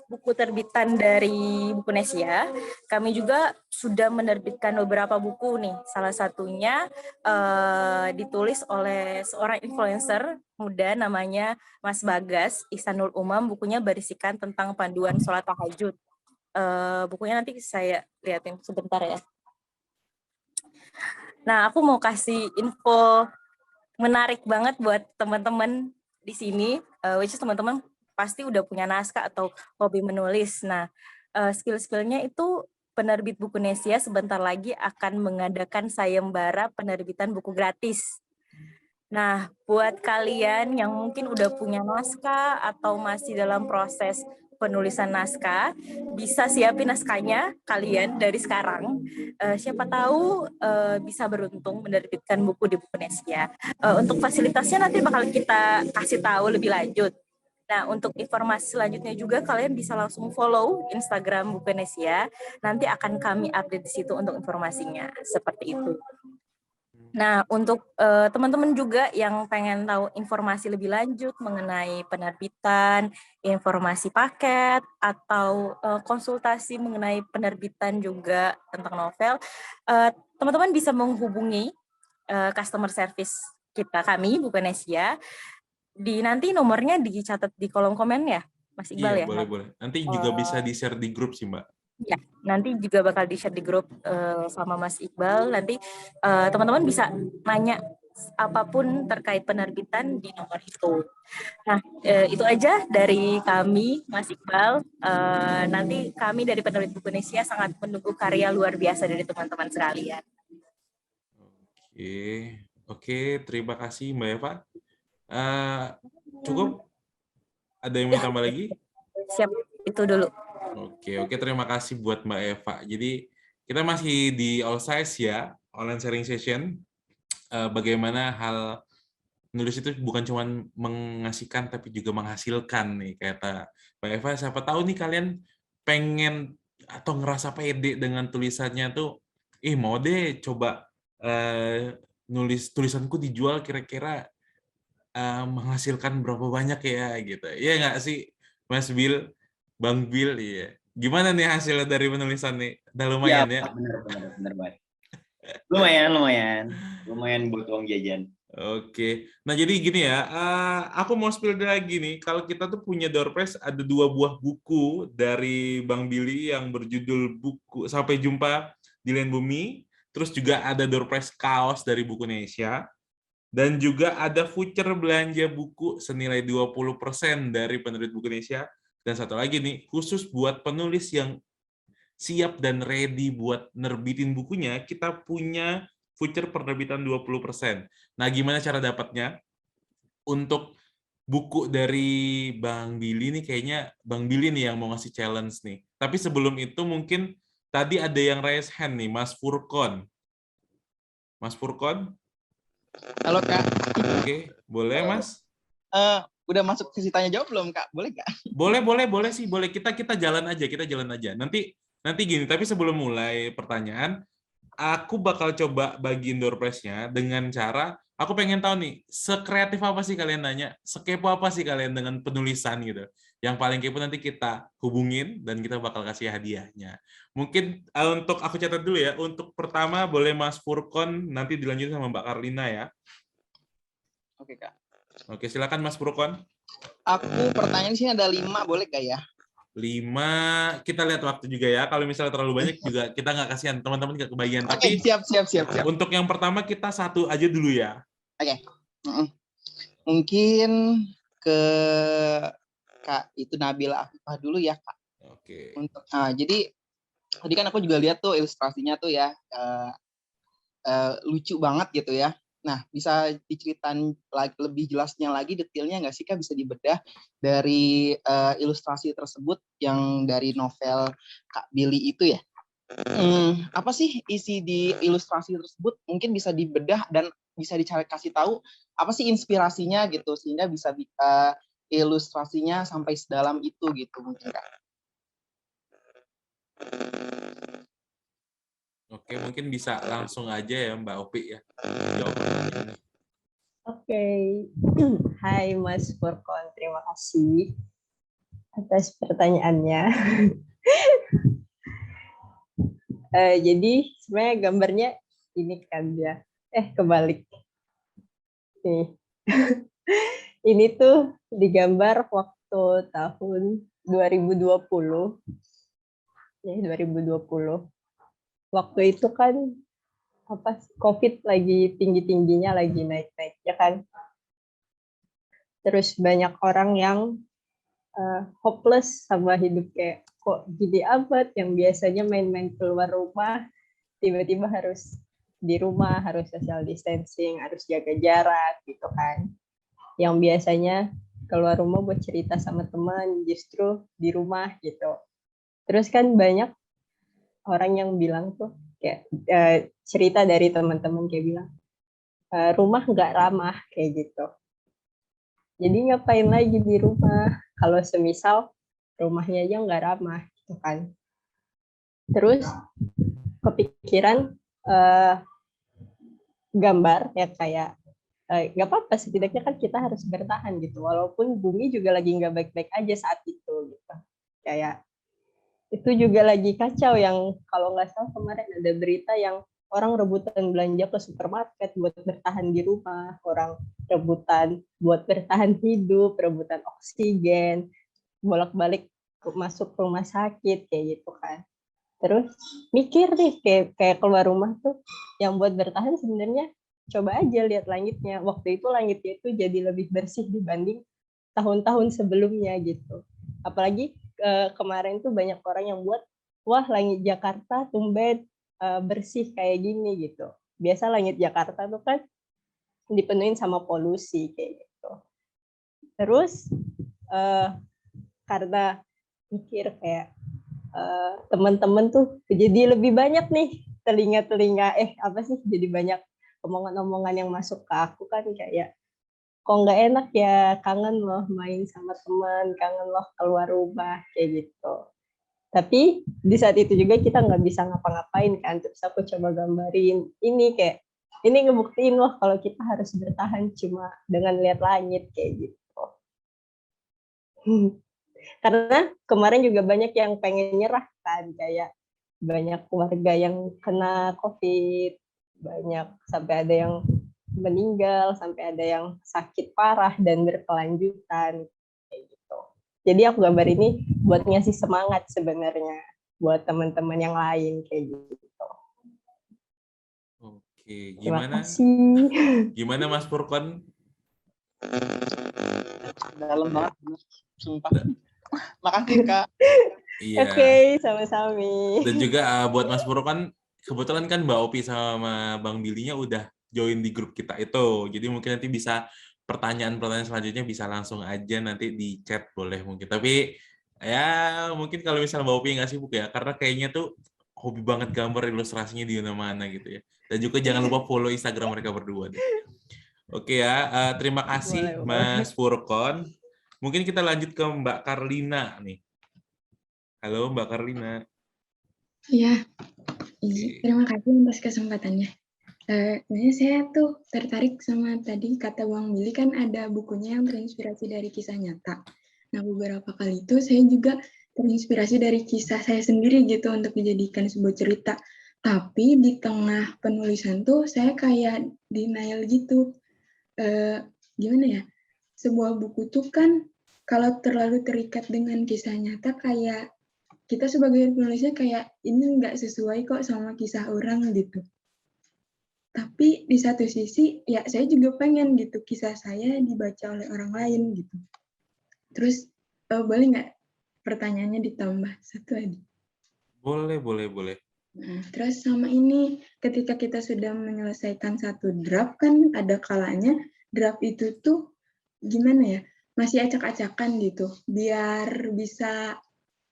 buku terbitan dari Bukunesia. Kami juga sudah menerbitkan beberapa buku nih. Salah satunya ditulis oleh seorang influencer muda namanya Mas Bagas Ihsanul Umam. Bukunya berisikan tentang panduan sholat tahajud. Bukunya nanti saya lihatin sebentar ya. Nah, aku mau kasih info menarik banget buat teman-teman di sini, which is teman-teman pasti udah punya naskah atau hobi menulis. Nah, skill-skillnya itu penerbit Bukunesia sebentar lagi akan mengadakan sayembara penerbitan buku gratis. Nah, buat kalian yang mungkin udah punya naskah atau masih dalam proses penulisan naskah, bisa siapin naskahnya kalian dari sekarang. Siapa tahu bisa beruntung menerbitkan buku di Bukunesia. Untuk fasilitasnya nanti bakal kita kasih tahu lebih lanjut. Nah, untuk informasi selanjutnya juga kalian bisa langsung follow Instagram Bukunesia. Nanti akan kami update di situ untuk informasinya. Seperti itu. Nah, untuk teman-teman juga yang pengen tahu informasi lebih lanjut mengenai penerbitan, informasi paket, atau konsultasi mengenai penerbitan juga tentang novel, teman-teman bisa menghubungi customer service kami, Bukunesia. Nanti nomornya dicatat di kolom komen ya, Mas Iqbal ya? Boleh. Nanti juga bisa di-share di grup sih, Mbak. Ya, nanti juga bakal di-share di grup sama Mas Iqbal. Nanti teman-teman bisa nanya apapun terkait penerbitan di nomor itu. Nah, itu aja dari kami, Mas Iqbal. Nanti kami dari Penerbit Bukunesia sangat menunggu karya luar biasa dari teman-teman sekalian. Oke, terima kasih Mbak Eva. Cukup? Ada yang mau tambah lagi? Siap, itu dulu. Oke, terima kasih buat Mbak Eva. Jadi kita masih di All Size ya, online sharing session. Bagaimana hal nulis itu bukan cuma mengasihkan tapi juga menghasilkan nih, kata Mbak Eva. Siapa tahu nih kalian pengen atau ngerasa pede dengan tulisannya tuh, mau deh coba nulis tulisanku dijual kira-kira menghasilkan berapa banyak ya gitu. Iya nggak sih, Mas Bill, Bang Bill, iya. Gimana nih hasilnya dari penulisan nih? Udah Ya, lumayan ya? benar banget. Lumayan buat uang jajan. Oke. Nah, jadi gini ya, aku mau spill lagi nih. Kalau kita tuh punya door prize, ada 2 buah buku dari Bang Billy yang berjudul buku Sampai Jumpa di Lain Bumi. Terus juga ada door prize kaos dari Buku Indonesia. Dan juga ada voucher belanja buku senilai 20% dari penerbit Buku Indonesia. Dan satu lagi nih, khusus buat penulis yang siap dan ready buat nerbitin bukunya, kita punya voucher penerbitan 20%. Nah, gimana cara dapatnya? Untuk buku dari Bang Billy nih, kayaknya Bang Billy nih yang mau ngasih challenge nih. Tapi sebelum itu mungkin tadi ada yang raise hand nih, Mas Furkon. Mas Furkon? Halo Kak, Oke, boleh Mas? udah masuk sesi tanya jawab belum Kak? Boleh nggak? Boleh sih, boleh. Kita jalan aja. Nanti gini, tapi sebelum mulai pertanyaan, aku bakal coba bagiin door prize-nya dengan cara aku pengen tahu nih, sekreatif apa sih kalian nanya, sekepo apa sih kalian dengan penulisan gitu. Yang paling kepo nanti kita hubungin dan kita bakal kasih hadiahnya. Mungkin untuk aku catat dulu ya. Untuk pertama boleh Mas Furkon, nanti dilanjutin sama Mbak Karlina ya. Oke Kak. Oke, silakan Mas Furkon. Aku pertanyaan di sini ada 5, boleh nggak ya? 5, kita lihat waktu juga ya. Kalau misalnya terlalu banyak juga kita nggak kasihan, teman-teman nggak kebagian. Oke, Tapi siap. untuk yang pertama kita 1 aja dulu ya. Oke. Mungkin ke Kak itu Nabila Afifah dulu ya Kak. Oke. Jadi tadi kan aku juga lihat tuh ilustrasinya tuh ya lucu banget gitu ya. Nah, bisa diceritain lebih jelasnya lagi, detailnya nggak sih Kak, bisa dibedah dari ilustrasi tersebut yang dari novel Kak Billy itu ya? Apa sih isi di ilustrasi tersebut? Mungkin bisa dibedah dan bisa dicari kasih tahu apa sih inspirasinya gitu, sehingga bisa ilustrasinya sampai sedalam itu gitu mungkin Kak. Oke, mungkin bisa langsung aja ya Mbak Opi ya. Jawab pertanyaannya. Oke. Hai Mas Furkon, terima kasih atas pertanyaannya. Jadi sebenarnya gambarnya ini kan ya. Kebalik. Nih. Ini tuh digambar waktu tahun 2020. Ya, 2020. Waktu itu kan COVID lagi tinggi-tingginya, lagi naik-naik ya kan. Terus banyak orang yang hopeless sama hidup, kayak kok gini amat, yang biasanya main-main keluar rumah tiba-tiba harus di rumah, harus social distancing, harus jaga jarak gitu kan. Yang biasanya keluar rumah buat cerita sama teman, justru di rumah gitu. Terus kan banyak orang yang bilang tuh kayak cerita dari teman-teman kayak bilang rumah nggak ramah kayak gitu. Jadi ngapain lagi di rumah kalau semisal rumahnya aja nggak ramah gitu kan. Terus kepikiran gambar ya kayak nggak apa-apa, setidaknya kan kita harus bertahan gitu, walaupun bumi juga lagi nggak baik-baik aja saat itu gitu. Kayak itu juga lagi kacau, yang kalau nggak salah kemarin ada berita yang orang rebutan belanja ke supermarket buat bertahan di rumah, orang rebutan buat bertahan hidup, rebutan oksigen, bolak-balik masuk rumah sakit kayak gitu kan. Terus mikir nih kayak keluar rumah tuh yang buat bertahan sebenarnya coba aja lihat langitnya. Waktu itu langitnya itu jadi lebih bersih dibanding tahun-tahun sebelumnya gitu. Apalagi kemarin tuh banyak orang yang buat, wah langit Jakarta tumben bersih kayak gini gitu. Biasa langit Jakarta tuh kan dipenuhin sama polusi kayak gitu. Terus karena mikir kayak teman-teman tuh jadi lebih banyak nih telinga jadi banyak omongan-omongan yang masuk ke aku kan, kayak kok nggak enak ya, kangen loh main sama teman, kangen loh keluar rumah kayak gitu. Tapi di saat itu juga kita nggak bisa ngapa-ngapain kan. Terus aku coba gambarin ini kayak ini ngebuktiin loh kalau kita harus bertahan cuma dengan lihat langit kayak gitu. Karena kemarin juga banyak yang pengen nyerah kan, kayak banyak keluarga yang kena COVID, banyak sampai ada yang meninggal, sampai ada yang sakit parah dan berkelanjutan kayak gitu. Jadi aku gambar ini buat ngasih semangat sebenarnya buat teman-teman yang lain kayak gitu. Oke, Terima gimana? kasih. Gimana Mas Furkon? Dalam banget, sumpah. Makasih Kak. Iya. Oke, sama-sama. Dan juga buat Mas Furkon, kebetulan kan Mbak Opi sama Bang Bilinya udah join di grup kita itu. Jadi mungkin nanti bisa pertanyaan-pertanyaan selanjutnya bisa langsung aja nanti di chat boleh mungkin. Tapi ya mungkin kalau misalnya Mbak Opi nggak sibuk ya, karena kayaknya tuh hobi banget gambar ilustrasinya di mana-mana gitu ya. Dan juga jangan lupa follow Instagram mereka berdua deh. Oke ya, terima kasih Boleh. Mas Furkon. Mungkin kita lanjut ke Mbak Karlina nih. Halo Mbak Karlina. Iya, Oke. terima kasih atas kesempatannya. Sebenarnya saya tuh tertarik sama tadi kata Bang Billy kan ada bukunya yang terinspirasi dari kisah nyata. Nah, beberapa kali itu saya juga terinspirasi dari kisah saya sendiri gitu untuk dijadikan sebuah cerita. Tapi di tengah penulisan tuh saya kayak denial gitu. Gimana ya? Sebuah buku tuh kan kalau terlalu terikat dengan kisah nyata kayak kita sebagai penulisnya kayak ini nggak sesuai kok sama kisah orang gitu. Tapi di satu sisi ya saya juga pengen gitu kisah saya dibaca oleh orang lain gitu. Terus boleh nggak pertanyaannya ditambah satu aja? Boleh. Nah, terus sama ini ketika kita sudah menyelesaikan satu draft kan ada kalanya draft itu tuh gimana ya masih acak-acakan gitu biar bisa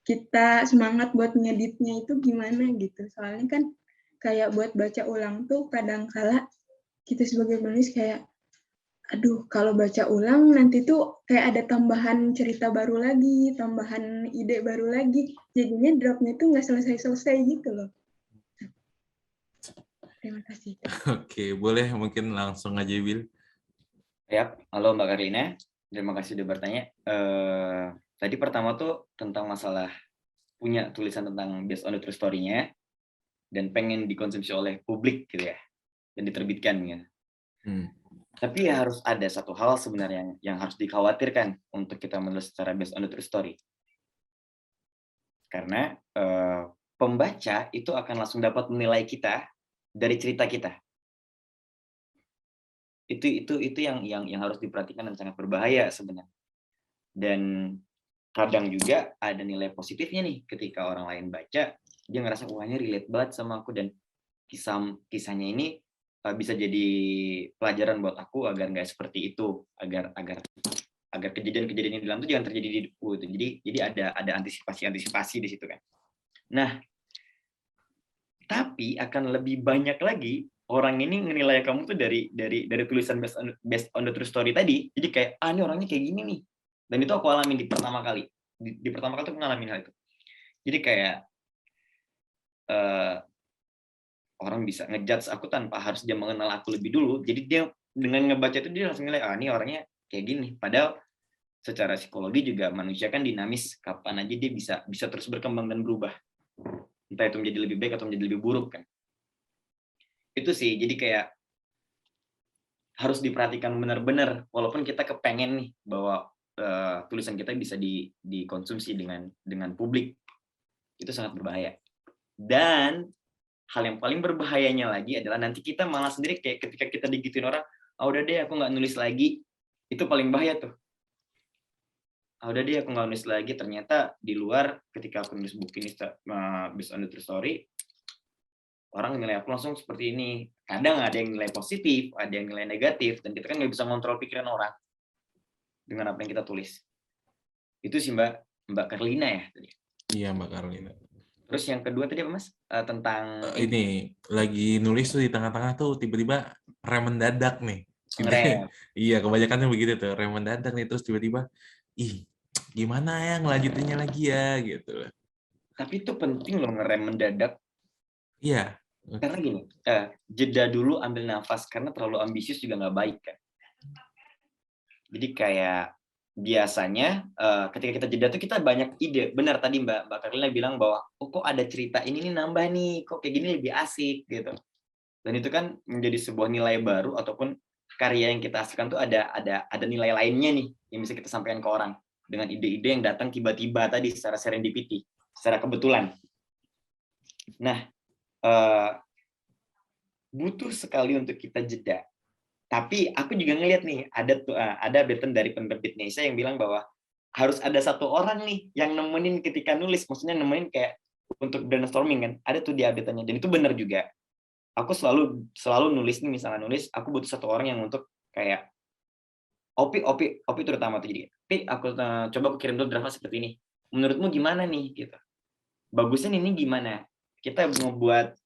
kita semangat buat ngeditnya itu gimana gitu. Soalnya kan kayak buat baca ulang tuh kadang-kala kita sebagai penulis kayak, aduh kalau baca ulang nanti tuh kayak ada tambahan cerita baru lagi, tambahan ide baru lagi. Jadinya draftnya tuh nggak selesai-selesai gitu loh. Terima kasih. Oke, boleh mungkin langsung aja Bil. Ya, halo Mbak Karlina. Terima kasih sudah bertanya. Tadi pertama tuh tentang masalah punya tulisan tentang based on the true story-nya dan pengen dikonsumsi oleh publik gitu ya dan diterbitkan ya. Tapi ya harus ada satu hal sebenarnya yang harus dikhawatirkan untuk kita menulis secara based on the true story. Karena pembaca itu akan langsung dapat menilai kita dari cerita kita. Itu yang harus diperhatikan dan sangat berbahaya sebenarnya. Dan kadang juga ada nilai positifnya nih ketika orang lain baca dia ngerasa wah ini relate banget sama aku dan kisahnya ini bisa jadi pelajaran buat aku agar nggak seperti itu, agar kejadian-kejadian yang dalam itu jangan terjadi di hidupku itu. Jadi ada antisipasi di situ kan. Nah, tapi akan lebih banyak lagi orang ini menilai kamu tuh dari tulisan based on the true story tadi. Jadi kayak ini orangnya kayak gini nih. Dan itu aku alamin di pertama kali. Di pertama kali tuh aku ngalamin hal itu. Jadi kayak orang bisa ngejudge aku tanpa harus dia mengenal aku lebih dulu. Jadi dia dengan ngebaca itu dia langsung nilai ini orangnya kayak gini. Padahal secara psikologi juga manusia kan dinamis. Kapan aja dia bisa terus berkembang dan berubah. Entah itu menjadi lebih baik atau menjadi lebih buruk kan. Itu sih, jadi kayak harus diperhatikan benar-benar walaupun kita kepengen nih bahwa tulisan kita bisa dikonsumsi dengan publik. Itu sangat berbahaya. Dan hal yang paling berbahayanya lagi adalah nanti kita malah sendiri kayak ketika kita digituin orang, udah deh aku nggak nulis lagi. Itu paling bahaya tuh. Udah deh aku nggak nulis lagi. Ternyata di luar ketika aku nulis buku ini based on the true story, orang nilai aku langsung seperti ini. Kadang ada yang nilai positif, ada yang nilai negatif, dan kita kan nggak bisa ngontrol pikiran orang dengan apa yang kita tulis. Itu sih Mbak Karlina ya tadi. Iya Mbak Karlina. Terus yang kedua tadi apa Mas? Tentang ini lagi nulis tuh di tengah-tengah tuh tiba-tiba rem mendadak nih. ngerem. Iya, kebanyakan begitu tuh, rem mendadak nih terus tiba-tiba gimana ya ngelanjutinnya lagi ya gitu. Tapi itu penting loh ngerem mendadak. Iya. Karena gini, jeda dulu, ambil nafas, karena terlalu ambisius juga nggak baik kan. Jadi kayak biasanya ketika kita jeda tuh kita banyak ide. Benar tadi Mbak Karlina bilang bahwa kok ada cerita ini nih nambah nih, kok kayak gini lebih asik gitu. Dan itu kan menjadi sebuah nilai baru ataupun karya yang kita hasilkan tuh ada nilai lainnya nih yang bisa kita sampaikan ke orang dengan ide-ide yang datang tiba-tiba tadi secara serendipity, secara kebetulan. Nah, butuh sekali untuk kita jeda. Tapi aku juga ngelihat nih ada update dari penerbit Indonesia yang bilang bahwa harus ada satu orang nih yang nemenin ketika nulis, maksudnya nemenin kayak untuk brainstorming kan. Ada tuh di update-nya dan itu benar juga. Aku selalu nulis nih, misalnya nulis, aku butuh satu orang yang untuk kayak Opi terutama tuh jadi. Pi, aku coba aku kirim dulu draftnya seperti ini. Menurutmu gimana nih gitu. Bagusnya ini gimana? Kita membuat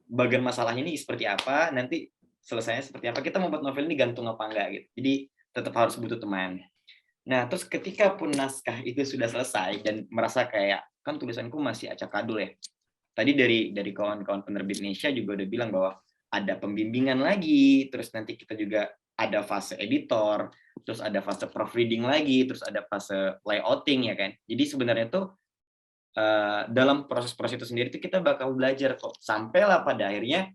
bagian masalahnya ini seperti apa, nanti selesainya seperti apa, kita membuat novel ini gantung apa enggak gitu. Jadi tetap harus butuh teman. Nah, terus ketika pun naskah itu sudah selesai dan merasa kayak kan tulisanku masih acak adul ya. Tadi dari kawan-kawan penerbit Indonesia juga udah bilang bahwa ada pembimbingan lagi, terus nanti kita juga ada fase editor, terus ada fase proofreading lagi, terus ada fase layouting ya kan. Jadi sebenarnya tuh dalam proses-proses itu sendiri itu kita bakal belajar kok, sampailah pada akhirnya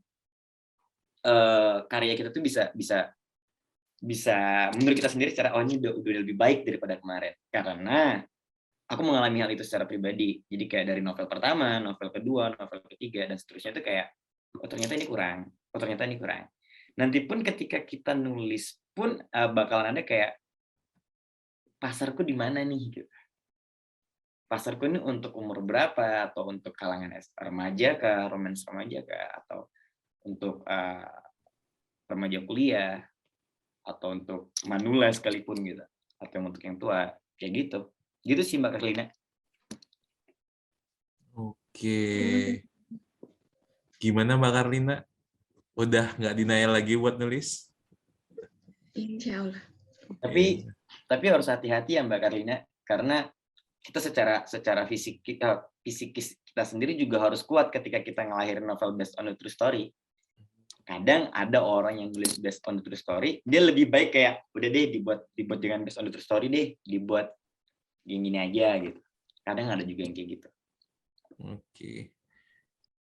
karya kita tuh bisa menurut kita sendiri secara ini udah lebih baik daripada kemarin, karena aku mengalami hal itu secara pribadi. Jadi kayak dari novel pertama, novel kedua, novel ketiga dan seterusnya itu kayak ternyata ini kurang, ternyata ini kurang. Nanti pun ketika kita nulis pun bakalan ada kayak pasarku di mana nih gitu. Pasarku ini untuk umur berapa, atau untuk kalangan remaja kah, romance remaja kah, atau untuk remaja kuliah, atau untuk manula sekalipun gitu, atau untuk yang tua, kayak gitu. Gitu sih Mbak Karlina. Oke. Gimana Mbak Karlina? Udah nggak denial lagi buat nulis? Insya Allah. Tapi harus hati-hati ya Mbak Karlina, karena kita secara fisik kita sendiri juga harus kuat ketika kita ngelahirin novel based on a true story. Kadang ada orang yang nulis based on the true story, dia lebih baik kayak udah deh dibuat dengan based on the true story deh, dibuat gini aja gitu. Kadang ada juga yang kayak gitu. Oke.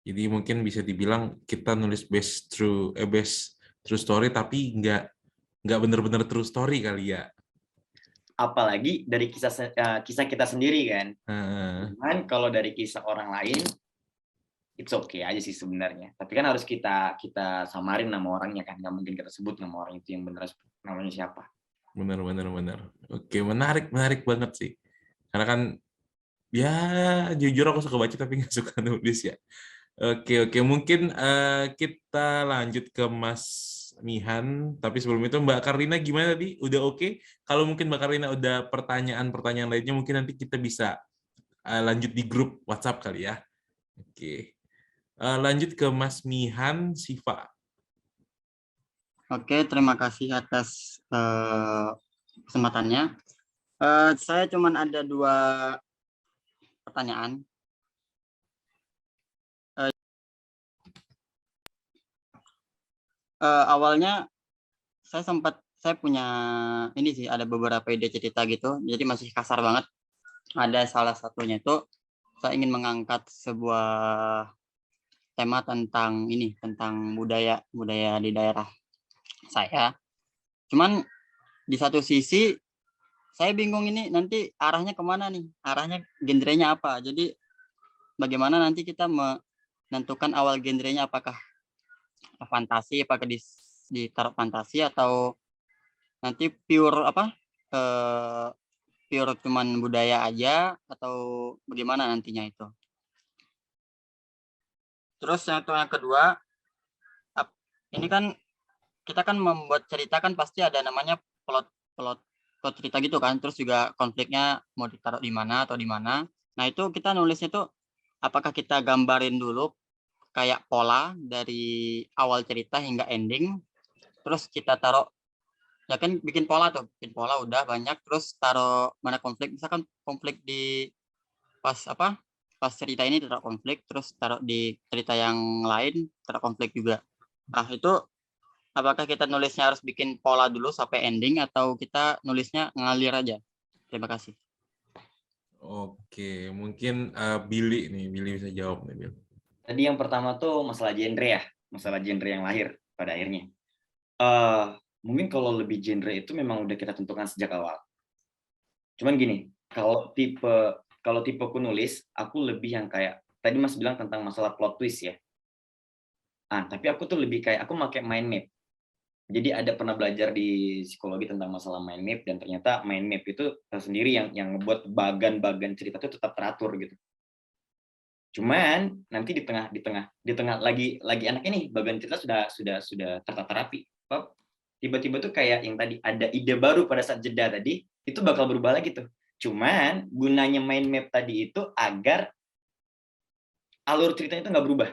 Jadi mungkin bisa dibilang kita nulis based true story tapi nggak benar-benar true story kali ya. Apalagi dari kisah kita sendiri kan. Cuman kalau dari kisah orang lain, it's okay aja sih sebenarnya. Tapi kan harus kita samarin nama orangnya kan. Nggak mungkin kita sebut nama orang itu yang benar namanya siapa. Benar. Oke, menarik banget sih. Karena kan ya jujur aku suka baca tapi nggak suka nulis ya. Oke, mungkin kita lanjut ke Mas Mihan, tapi sebelum itu Mbak Karlina gimana tadi? Udah oke? Kalau mungkin Mbak Karlina udah pertanyaan lainnya, mungkin nanti kita bisa lanjut di grup WhatsApp kali ya. Oke. Lanjut ke Mas Mihan Siva. Oke, terima kasih atas kesempatannya. Saya cuma ada 2 pertanyaan. Awalnya saya punya ini sih, ada beberapa ide cerita gitu, jadi masih kasar banget. Ada salah satunya itu saya ingin mengangkat sebuah tema tentang budaya di daerah saya. Cuman di satu sisi saya bingung ini nanti arahnya kemana nih, arahnya genrenya apa. Jadi bagaimana nanti kita menentukan awal genrenya, apakah fantasi, apakah ditaruh fantasi atau nanti pure pure cuman budaya aja, atau bagaimana nantinya itu. Terus yang kedua, ini kan kita kan membuat cerita kan pasti ada namanya plot cerita gitu kan, terus juga konfliknya mau ditaruh di mana atau di mana. Nah itu kita nulisnya tuh apakah kita gambarin dulu kayak pola dari awal cerita hingga ending, terus kita taruh, ya kan bikin pola udah banyak, terus taruh mana konflik, misalkan konflik di pas cerita ini terkonflik, terus taruh di cerita yang lain terkonflik juga. Nah, itu apakah kita nulisnya harus bikin pola dulu sampai ending atau kita nulisnya ngalir aja? Terima kasih. Oke, mungkin Billy nih, Billy bisa jawab nih, Bill. Tadi yang pertama tuh masalah genre ya, masalah genre yang lahir pada akhirnya. Mungkin kalau lebih genre itu memang udah kita tentukan sejak awal. Cuman gini, kalau tipe nulis, aku lebih yang kayak tadi Mas bilang tentang masalah plot twist ya. Tapi aku tuh lebih kayak aku pakai mind map. Jadi ada pernah belajar di psikologi tentang masalah mind map dan ternyata mind map itu sendiri yang ngebuat bagan-bagan cerita itu tetap teratur gitu. Cuman nanti di tengah lagi enaknya nih bagan cerita sudah tertata rapi. Tiba-tiba tuh kayak yang tadi ada ide baru pada saat jeda tadi itu bakal berubah lagi tuh. Cuman gunanya mind map tadi itu agar alur ceritanya itu nggak berubah.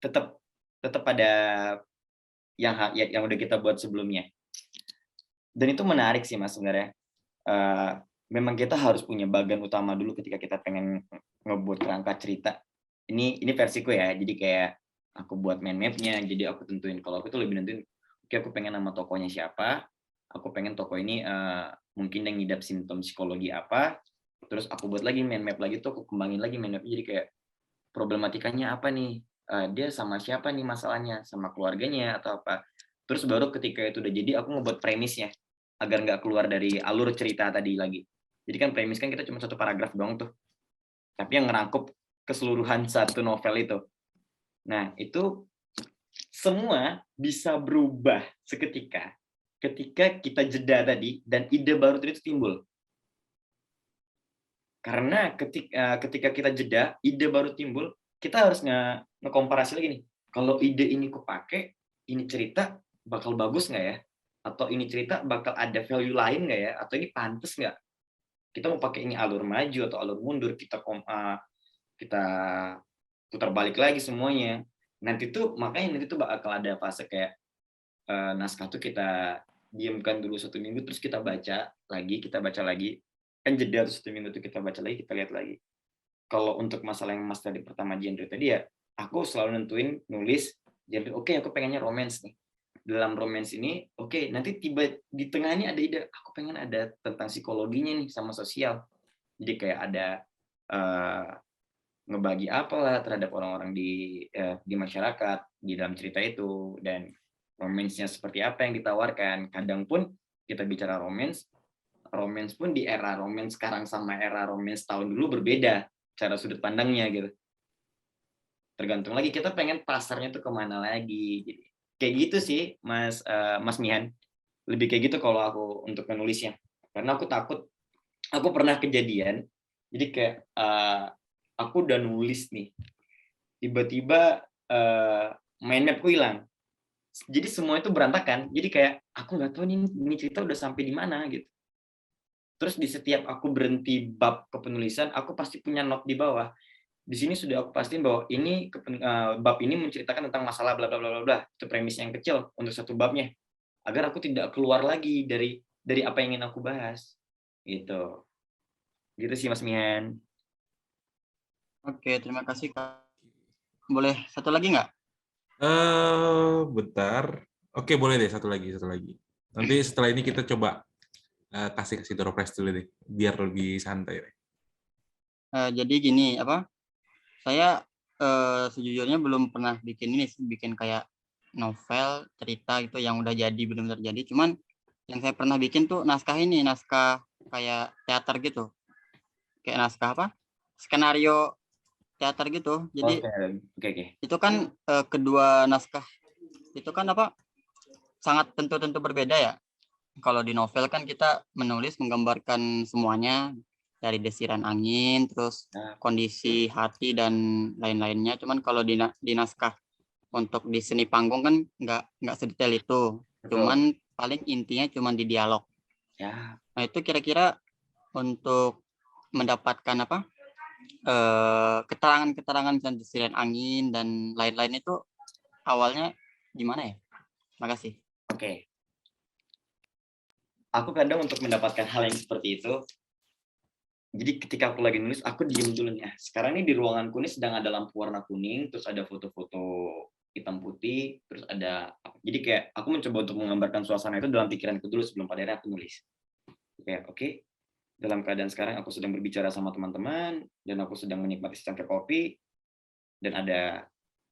Tetap ada yang udah kita buat sebelumnya. Dan itu menarik sih Mas sebenarnya. Memang kita harus punya bagan utama dulu ketika kita pengen ngebuat kerangka cerita. Ini versiku ya. Jadi kayak aku buat mind map-nya, jadi aku tentuin kalau aku tuh lebih nentuin oke aku pengen nama tokohnya siapa, aku pengen tokoh ini mungkin yang ngidap simptom psikologi apa, terus aku buat lagi mind map lagi tuh, aku kembangin lagi mind map jadi kayak problematikanya apa nih, dia sama siapa nih masalahnya, sama keluarganya atau apa. Terus baru ketika itu udah jadi aku ngebuat premisnya agar nggak keluar dari alur cerita tadi lagi. Jadi kan premis kan kita cuma satu paragraf doang tuh, tapi yang ngerangkup keseluruhan satu novel itu. Nah itu semua bisa berubah seketika ketika kita jeda tadi dan ide baru itu timbul. Karena ketika kita jeda, ide baru timbul, kita harus ngekomparasi lagi nih. Kalau ide ini kepake, ini cerita bakal bagus nggak ya? Atau ini cerita bakal ada value lain nggak ya? Atau ini pantas nggak? Kita mau pakai ini alur maju atau alur mundur, kita putar balik lagi semuanya. Makanya nanti tuh bakal ada fase kayak naskah tuh kita diamkan dulu 1 minggu, terus kita baca lagi. Kan jeda 1 minggu tuh kita baca lagi, kita lihat lagi. Kalau untuk masalah yang Mas tadi pertama genre tadi ya, aku selalu nentuin nulis genre, oke, aku pengennya romance nih. Dalam romance ini, oke, nanti tiba di tengahnya ada ide, aku pengen ada tentang psikologinya nih sama sosial. Jadi kayak ada ngebagi apalah terhadap orang-orang di masyarakat di dalam cerita itu, dan romance-nya seperti apa yang ditawarkan. Kadang pun kita bicara romance pun di era romance sekarang sama era romance tahun dulu berbeda cara sudut pandangnya gitu. Tergantung lagi kita pengen pasarnya tuh kemana lagi. Jadi, kayak gitu sih Mas Mihan. Lebih kayak gitu kalau aku untuk menulisnya. Karena aku takut, aku pernah kejadian, jadi kayak aku udah nulis nih, tiba-tiba mind mapku hilang. Jadi semua itu berantakan. Jadi kayak aku nggak tahu ini cerita udah sampai di mana gitu. Terus di setiap aku berhenti bab kepenulisan, aku pasti punya note di bawah. Di sini sudah aku pastiin bahwa ini bab ini menceritakan tentang masalah bla bla bla bla. Itu premis yang kecil untuk satu babnya. Agar aku tidak keluar lagi dari apa yang ingin aku bahas. Gitu. Gitu sih Mas Mihan. Oke, terima kasih Kak. Boleh satu lagi nggak? Bentar. Oke, boleh deh satu lagi. Nanti setelah ini kita coba kasih door prize dulu deh, biar lebih santai. Jadi gini, saya sejujurnya belum pernah bikin kayak novel cerita gitu yang udah jadi benar-benar jadi. Cuman yang saya pernah bikin tuh naskah kayak teater gitu, kayak naskah skenario teater gitu. Jadi Oke. itu kan kedua naskah itu kan sangat tentu berbeda ya. Kalau di novel kan kita menggambarkan semuanya dari desiran angin, terus kondisi hati dan lain-lainnya. Cuman kalau di naskah untuk di seni panggung kan nggak sedetail itu. Cuman paling intinya cuman di dialog. Ya. Nah itu kira-kira untuk mendapatkan keterangan dan desiran angin dan lain-lain itu awalnya gimana ya? Makasih. Oke. Aku kadang untuk mendapatkan hal yang seperti itu, jadi ketika aku lagi nulis, aku diem dulu nih. Sekarang ini di ruanganku ini sedang ada lampu warna kuning, terus ada foto-foto hitam putih, terus ada, jadi kayak aku mencoba untuk menggambarkan suasana itu dalam pikiranku dulu sebelum pada akhirnya aku nulis. Kayak oke, dalam keadaan sekarang aku sedang berbicara sama teman-teman, dan aku sedang menikmati secangkir kopi, dan ada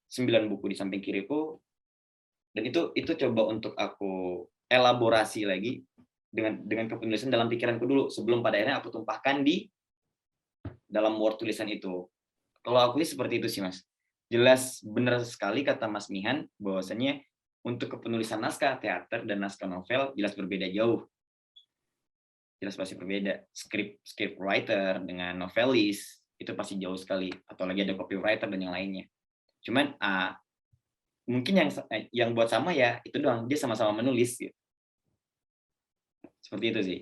9 buku di samping kiriku, dan itu coba untuk aku elaborasi lagi dengan kepenulisan dalam pikiranku dulu sebelum pada akhirnya aku tumpahkan di dalam Word tulisan itu. Kalau aku sih seperti itu sih, Mas. Jelas benar sekali kata Mas Mihan bahwasanya untuk kepenulisan naskah teater dan naskah novel jelas berbeda jauh. Jelas pasti berbeda. Script writer dengan novelis itu pasti jauh sekali. Atau lagi ada copywriter dan yang lainnya. Cuman mungkin yang buat sama ya itu doang, dia sama-sama menulis gitu. Seperti itu sih.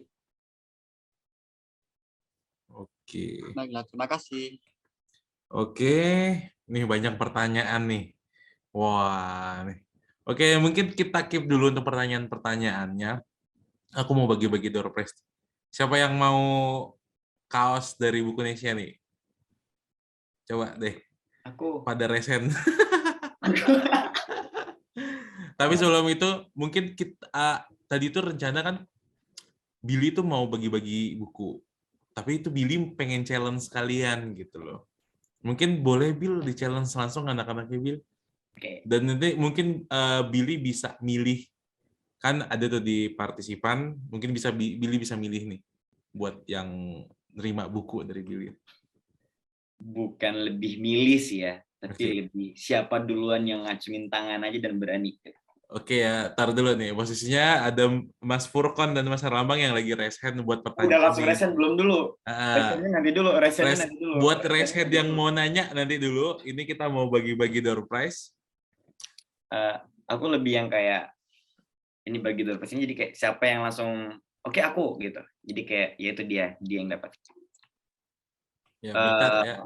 Oke. Baiklah, terima kasih. Oke, nih banyak pertanyaan nih. Wah, nih. Oke, mungkin kita keep dulu untuk pertanyaan-pertanyaannya. Aku mau bagi-bagi door prize. Siapa yang mau kaos dari Buku Indonesia nih? Coba deh, Aku pada resen. Tapi sebelum itu, mungkin kita tadi itu rencana kan Billy tuh mau bagi-bagi buku. Tapi itu Billy pengen challenge kalian gitu loh. Mungkin boleh Bill di-challenge langsung anak-anaknya Bill. Oke. Dan nanti mungkin Billy bisa milih. Kan ada tuh di partisipan, mungkin Billy bisa milih nih buat yang nerima buku dari Billy. Bukan lebih milih sih ya, tapi Oke. lebih siapa duluan yang ngacungin tangan aja dan berani. Oke ya, tar dulu nih. Posisinya ada Mas Furkon dan Mas Herlambang yang lagi raise hand buat Udah pertanyaan langsung ini. resen belum dulu. Resennya nanti dulu, resennya nanti dulu. Buat Resennya raise hand nanti yang dulu. mau nanya nanti dulu. Ini kita mau bagi-bagi door prize. Aku lebih yang kayak ini bagi door prize-nya, jadi kayak siapa yang langsung oke aku gitu. Jadi kayak ya itu dia yang dapat. Ya, bentar ya.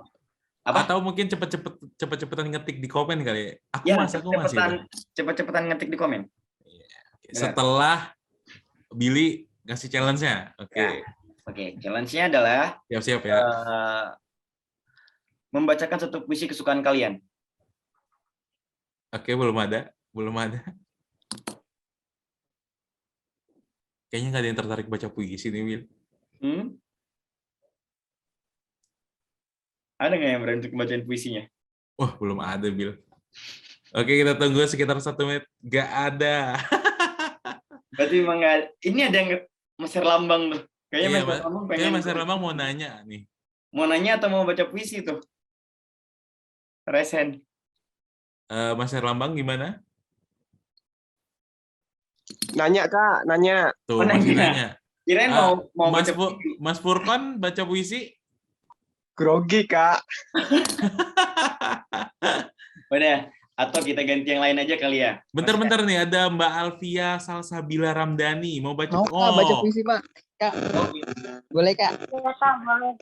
Apa? Atau mungkin cepet-cepetan ngetik di komen kali. Aku Ya, masih. cepet-cepetan ngetik di komen. Setelah Billy ngasih challenge-nya. Oke. Ya. Oke, challenge-nya adalah Siap-siap ya. Membacakan satu puisi kesukaan kalian. Oke, belum ada. Kayaknya nggak ada yang tertarik baca puisi nih, Will. Ada nggak yang berani untuk bacain puisinya? Wah, belum ada, Bill. Oke, kita tunggu sekitar 1 menit. Nggak ada. Berarti memang nggak. Ini ada yang Mas Herlambang tuh. Kayaknya Iya, Mas Herlambang pengen. Mas Herlambang mau nanya nih. Mau nanya atau mau baca puisi tuh? Resen. Mas Herlambang gimana? Nanya Kak, nanya. Tuh, masih nanya. Kirain mau baca puisi. Mas Furkon baca puisi? Grogi Kak. Udah, atau kita ganti yang lain aja kali ya. Bentar nih, ada Mbak Alfia Salsabila Ramdhani mau baca. Baca puisi Pak. Kak, boleh Kak? Iya Kak, boleh.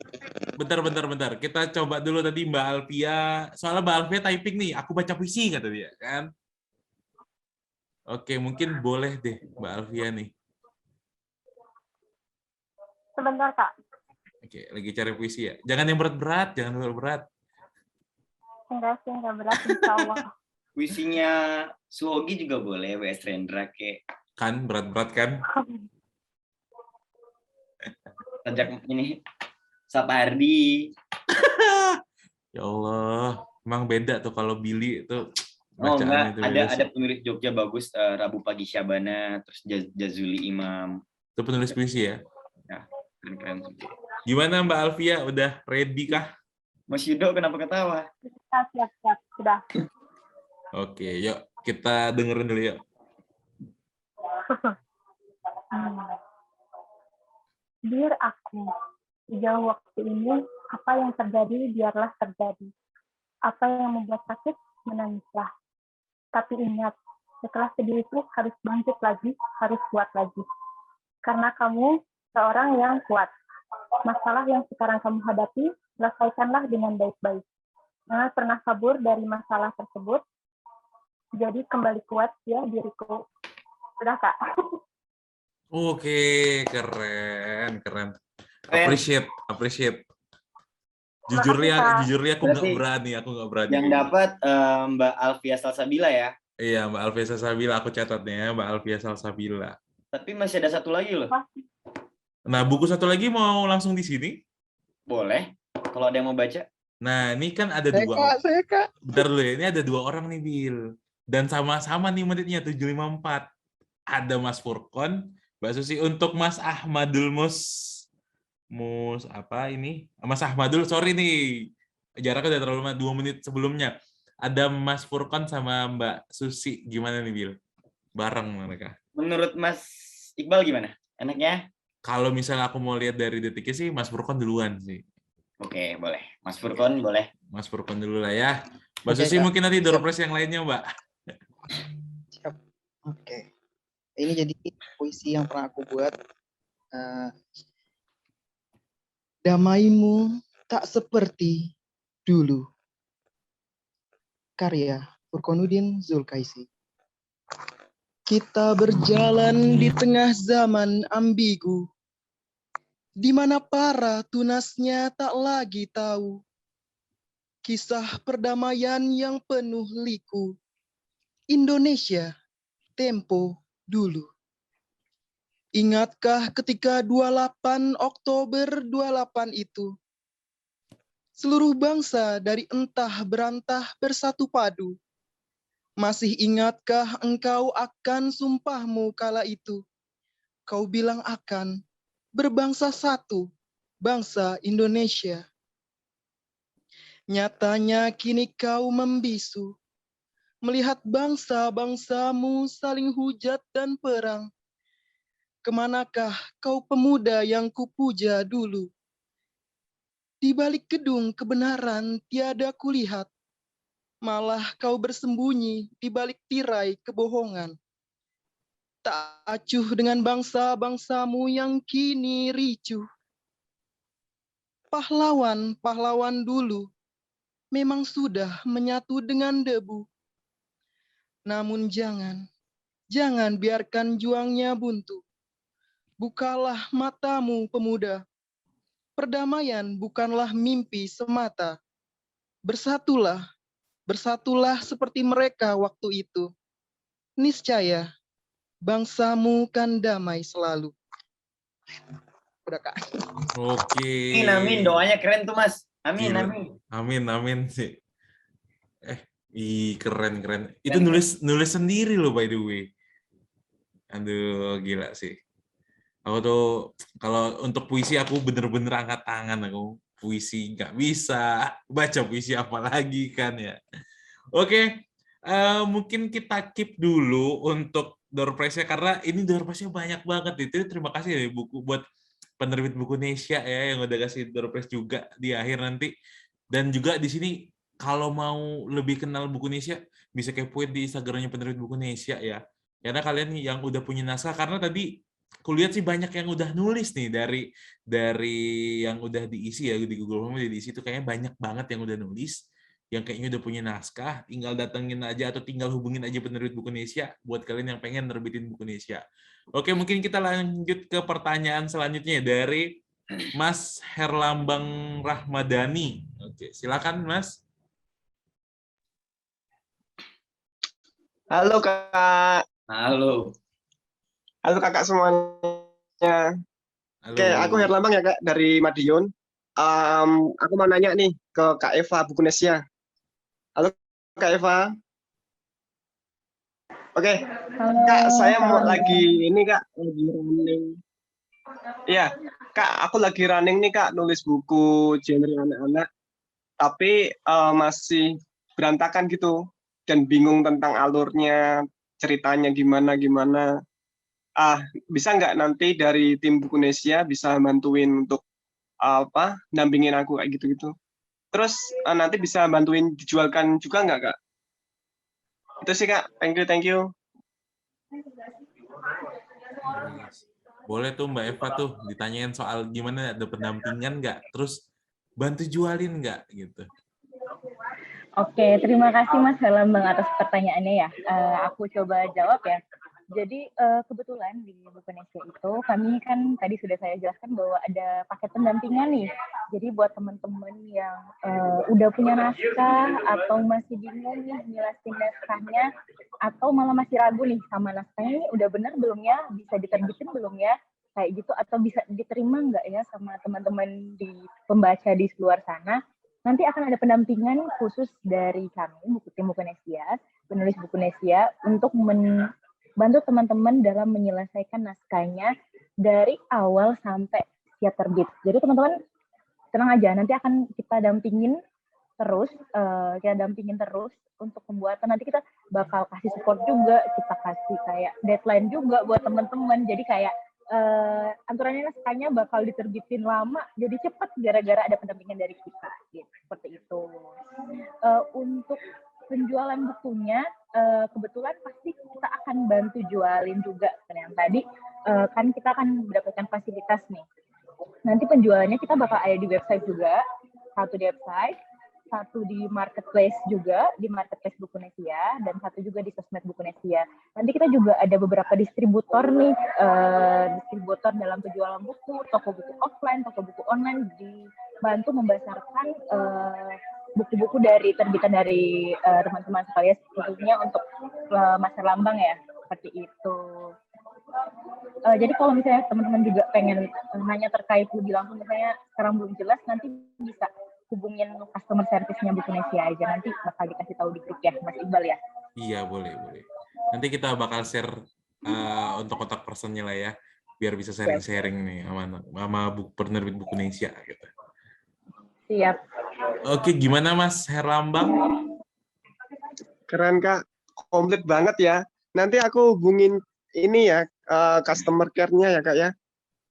Bentar. Kita coba dulu tadi Mbak Alfia. Soalnya Mbak Alfia typing nih, aku baca puisi kata dia, kan? Oke, mungkin boleh deh Mbak Alfia nih. Sebentar Kak. Oke, lagi cari puisi ya. Jangan yang berat-berat, Enggak sih, enggak berat insya Allah. Puisinya Suhogi juga boleh, W.S. Rendra kayak. Kan berat-berat kan? Sejak ini Sapardi. Ya Allah, emang beda tuh kalau Billy itu. Enggak, ada penulis Jogja bagus, Rabu Pagi Syabana, terus Jazuli Imam. Itu penulis puisi ya? Ya, keren. Gimana Mbak Alfia, udah ready kah? Mas Yudo kenapa ketawa? Siap, sudah. Oke, yuk kita dengerin dulu yuk. Dear aku, sejauh waktu ini, apa yang terjadi biarlah terjadi. Apa yang membuat sakit, menangislah. Tapi ingat, setelah sedih itu harus bangkit lagi, harus kuat lagi. Karena kamu seorang yang kuat. Masalah yang sekarang kamu hadapi, selesaikanlah dengan baik-baik. Jangan pernah kabur dari masalah tersebut. Jadi kembali kuat ya diriku. Sudah Kak. Oke, keren. Keren. Appreciate. Jujurnya aku nggak Berarti berani. Yang dapat Mbak Alfia Salsabila ya. Iya, Mbak Alfia Salsabila, aku catatnya ya, Mbak Alfia Salsabila. Tapi masih ada satu lagi loh. Nah, buku satu lagi mau langsung di sini? Boleh. Kalau ada yang mau baca. Nah, ini kan ada Saya dua. Kak. Bentar dulu ya, ini ada 2 orang nih, Bil. Dan sama-sama nih menitnya 754. Ada Mas Furkon, Mbak Susi. Untuk Mas Ahmadul Mas Ahmadul, sorry nih. Jaraknya udah terlalu lama, 2 menit sebelumnya. Ada Mas Furkon sama Mbak Susi. Gimana nih, Bil? Bareng mereka. Menurut Mas Iqbal gimana? Enaknya? Kalau misalnya aku mau lihat dari detiknya sih, Mas Furkon duluan sih. Oke, boleh. Mas Furkon boleh. Mas Furkon dulu lah ya. Mbak Oke, Susi Kak. mungkin nanti door prize yang lainnya, Mbak. Siap. Oke. Ini jadi puisi yang pernah aku buat. Damaimu tak seperti dulu. Karya Furkonuddin Zulkaisi. Kita berjalan di tengah zaman ambigu, di mana para tunasnya tak lagi tahu kisah perdamaian yang penuh liku. Indonesia, tempo dulu. Ingatkah ketika 28 Oktober 28 itu? Seluruh bangsa dari entah berantah bersatu padu. Masih ingatkah engkau akan sumpahmu kala itu? Kau bilang akan berbangsa satu, bangsa Indonesia. Nyatanya kini kau membisu, melihat bangsa-bangsamu saling hujat dan perang. Kemanakah kau pemuda yang kupuja dulu? Di balik gedung kebenaran tiada kulihat, malah kau bersembunyi di balik tirai kebohongan. Tak acuh dengan bangsa-bangsamu yang kini ricuh. Pahlawan-pahlawan dulu memang sudah menyatu dengan debu. Namun jangan biarkan juangnya buntu. Bukalah matamu pemuda. Perdamaian bukanlah mimpi semata. Bersatulah seperti mereka waktu itu. Niscaya, bangsamu kan damai selalu. Udah, Kak. Oke. Amin. Doanya keren tuh, Mas. Amin. Amin sih. Keren. Itu nulis sendiri loh, by the way. Aduh, gila sih. Aku tuh kalau untuk puisi aku bener-bener angkat tangan aku. Puisi nggak bisa, baca puisi apa lagi kan ya. Oke, mungkin kita keep dulu untuk door prize-nya karena ini door prize-nya banyak banget. Itu terima kasih ya buat penerbit Buku Indonesia ya yang udah kasih door prize juga di akhir nanti. Dan juga di sini kalau mau lebih kenal Buku Indonesia bisa kepoin di Instagramnya penerbit Buku Indonesia ya. Karena kalian yang udah punya naskah, karena tadi kulihat sih banyak yang udah nulis nih dari yang udah diisi ya di Google Form udah diisi itu kayaknya banyak banget yang udah nulis, yang kayaknya udah punya naskah, tinggal datengin aja atau tinggal hubungin aja penerbit Buku Indonesia buat kalian yang pengen nerbitin Buku Indonesia. Oke, mungkin kita lanjut ke pertanyaan selanjutnya dari Mas Herlambang Rahmadani. Oke, silakan Mas. Halo Kak. Halo Kakak semuanya. Halo. Oke, aku Herlambang ya Kak dari Madiun. Aku mau nanya nih ke Kak Eva Buku Indonesia. Halo Kak Eva. Oke, Kak, saya mau lagi running. Iya, Kak, aku lagi running nih Kak, nulis buku genre anak-anak. Tapi masih berantakan gitu dan bingung tentang alurnya, ceritanya gimana. Bisa nggak nanti dari tim Buku Indonesia bisa bantuin untuk nampingin aku kayak gitu. Terus nanti bisa bantuin dijualkan juga nggak Kak? Itu sih Kak, thank you. Boleh tuh Mbak Eva tuh ditanyain soal gimana ada pendampingan nggak, terus bantu jualin nggak gitu. Oke, terima kasih Mas Herlambang atas pertanyaannya ya. Aku coba jawab ya. Jadi kebetulan di Bukunesia itu kami kan tadi sudah saya jelaskan bahwa ada paket pendampingan nih. Jadi buat teman-teman yang udah punya naskah atau masih bingung nih jelasin naskahnya atau malah masih ragu nih sama naskahnya ini udah benar belum ya, bisa diterbitin belum ya, kayak gitu, atau bisa diterima nggak ya sama teman-teman di pembaca di luar sana. Nanti akan ada pendampingan khusus dari kami, Tim Bukunesia, penulis Bukunesia, untuk bantu teman-teman dalam menyelesaikan naskahnya dari awal sampai siap terbit. Jadi teman-teman tenang aja, nanti akan kita dampingin terus untuk pembuatan. Nanti kita bakal kasih support juga, kita kasih kayak deadline juga buat teman-teman. Jadi kayak aturannya naskahnya bakal diterbitin lama, jadi cepat gara-gara ada pendampingan dari kita. Gitu, seperti itu. Untuk penjualan bukunya, kebetulan pasti kita akan bantu jualin juga. Yang tadi kan kita akan mendapatkan fasilitas nih. Nanti penjualannya kita bakal ada di website juga, satu di website, satu di marketplace juga, di marketplace Bukunesia, dan satu juga di sosmed Bukunesia. Nanti kita juga ada beberapa distributor nih, distributor dalam penjualan buku, toko buku offline, toko buku online, dibantu membesarkan buku-buku dari terbitan dari teman-teman sekalian, khususnya untuk Master Lambang ya, seperti itu. Jadi kalau misalnya teman-teman juga pengen nanya terkait lebih langsung, misalnya sekarang belum jelas, nanti bisa hubungin customer service-nya Bukunesia aja, nanti bakal dikasih tahu di grup ya, Mas Iqbal ya. Iya, boleh. Nanti kita bakal share untuk kontak personnya lah ya, biar bisa sharing-sharing nih sama penerbit Bukunesia gitu. Siap. Oke, gimana Mas Herlambang? Keren Kak, komplit banget ya. Nanti aku hubungin ini ya, customer care-nya ya Kak ya.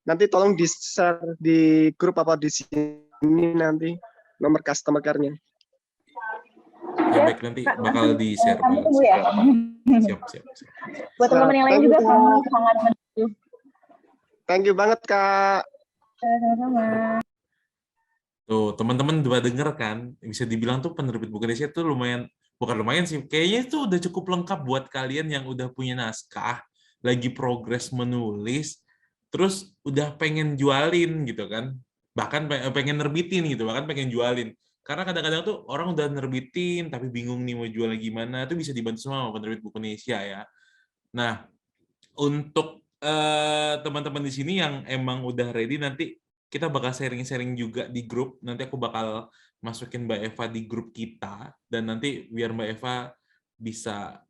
Nanti tolong di-share di grup apa di sini nanti nomor customer care-nya. Ya baik, nanti bakal di-share. Kami tunggu ya. Siap. Buat teman-teman yang lain juga kami sangat mendukung. Thank you banget Kak. Sama-sama. Tuh, teman-teman udah denger kan, bisa dibilang tuh penerbit Bukunesia tuh bukan lumayan sih, kayaknya itu udah cukup lengkap buat kalian yang udah punya naskah, lagi progres menulis, terus udah pengen jualin gitu kan, bahkan pengen nerbitin gitu, bahkan pengen jualin. Karena kadang-kadang tuh orang udah nerbitin, tapi bingung nih mau jualnya gimana, itu bisa dibantu semua sama penerbit Bukunesia ya. Nah, untuk teman-teman di sini yang emang udah ready, nanti kita bakal sharing-sharing juga di grup. Nanti aku bakal masukin Mbak Eva di grup kita, dan nanti biar Mbak Eva bisa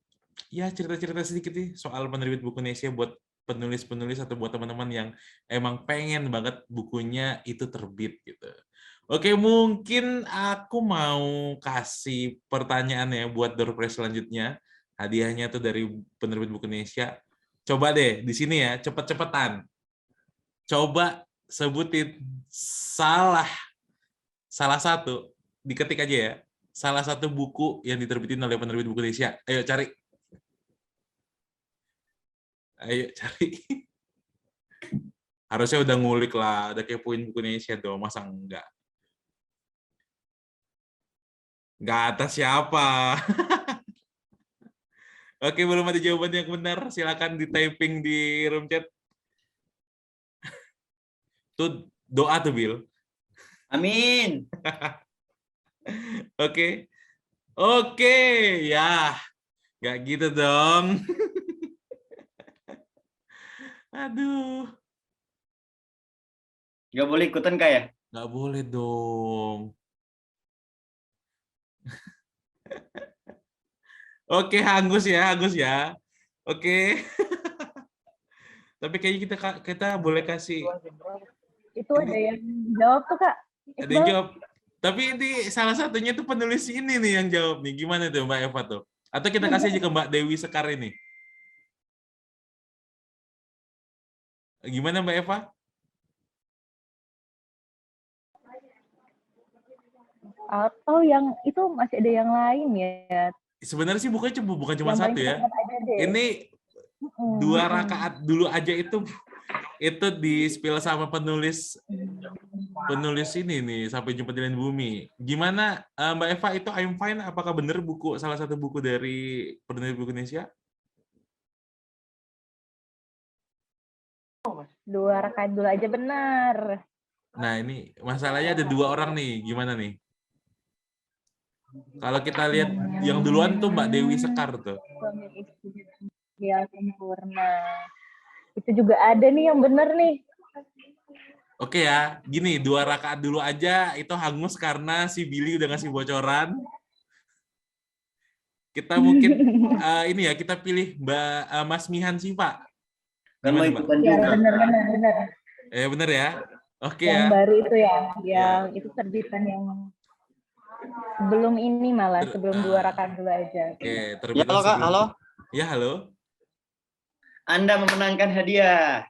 ya cerita-cerita sedikit nih soal penerbit Bukunesia buat penulis-penulis atau buat teman-teman yang emang pengen banget bukunya itu terbit gitu. Oke, mungkin aku mau kasih pertanyaan ya buat door prize selanjutnya. Hadiahnya tuh dari penerbit Bukunesia. Coba deh di sini ya, cepet-cepetan. Coba sebutin salah satu, diketik aja ya, salah satu buku yang diterbitin oleh penerbit Bukunesia. Ayo cari. Harusnya udah ngulik lah, udah kepoin Bukunesia tuh, masa enggak? Enggak atas siapa? Oke, belum ada jawaban yang benar. Silakan di-typing di room chat. Tuh doa tuh, Bill. Amin. Oke. Ya. Nggak gitu dong. Aduh. Nggak boleh ikutan Kak ya? Nggak boleh dong. Oke, hangus ya. Oke. Tapi kayaknya kita boleh kasih. Itu ada yang jawab tuh Kak. Ada yang jawab. Tapi ini salah satunya tuh penulis ini nih yang jawab nih. Gimana tuh Mbak Eva tuh? Atau kita kasih aja ke Mbak Dewi Sekar ini. Gimana Mbak Eva? Atau yang itu masih ada yang lain ya? Sebenarnya sih bukan cuma satu ya. Ini 2 rakaat dulu aja itu di-spill sama penulis ini nih, Sampai Jumpa di Lain Bumi. Gimana Mbak Eva, itu I'm Fine apakah benar salah satu buku dari penerbit Bukunesia? 2 rakaat dulu aja benar. Nah, ini masalahnya ada 2 orang nih. Gimana nih? Kalau kita lihat yang duluan tuh Mbak Dewi Sekar tuh. Suami istri yang sempurna. Itu juga ada nih yang benar nih. Oke ya, gini 2 rakaat dulu aja itu hangus karena si Billy udah ngasih bocoran. Kita mungkin ini ya, kita pilih Mas Mihan sih, Pak. Kan mau Gimana, Pak? ikutan Ya, juga. benar. Bener ya? Oke Yang ya. baru itu ya, yang itu terbitan yang sebelum ini malah, sebelum 2 rakaat dulu aja. Oke, Ya, terbitan halo Kak, sebelum- halo. Ya, halo. Anda memenangkan hadiah.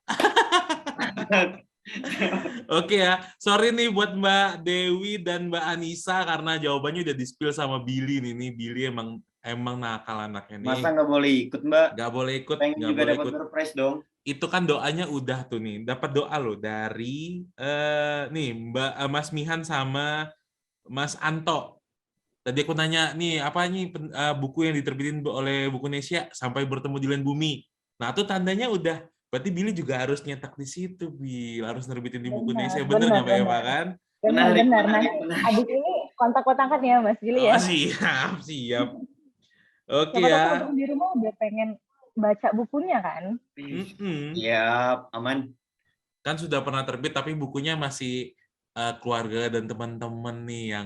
Oke ya, sorry nih buat Mbak Dewi dan Mbak Anissa karena jawabannya udah di-spill sama Billy nih. Nih Billy emang nakal anaknya nih. Masa nggak boleh ikut, Mbak? Nggak boleh ikut, Pengen nggak juga boleh dapat ikut. surprise dong. Itu kan doanya udah tuh nih, dapat doa loh dari nih Mbak Mas Mihan sama Mas Anto. Tadi aku nanya nih apa nih buku yang diterbitin oleh Bukunesia sampai bertemu di Lain Bumi. Nah itu tandanya udah, berarti Billy juga harus nyetak di situ, Bill, harus nerbitin di Bukunesia, bener nggak Mbak Eva kan? Benar. Menarik. Abis ini kontak-kontakan ya Mas Billy ya. Oh, siap. Oke Siapa tahu ya. teman-teman di rumah udah pengen baca bukunya kan. Siap, aman. Kan sudah pernah terbit tapi bukunya masih keluarga dan teman-teman nih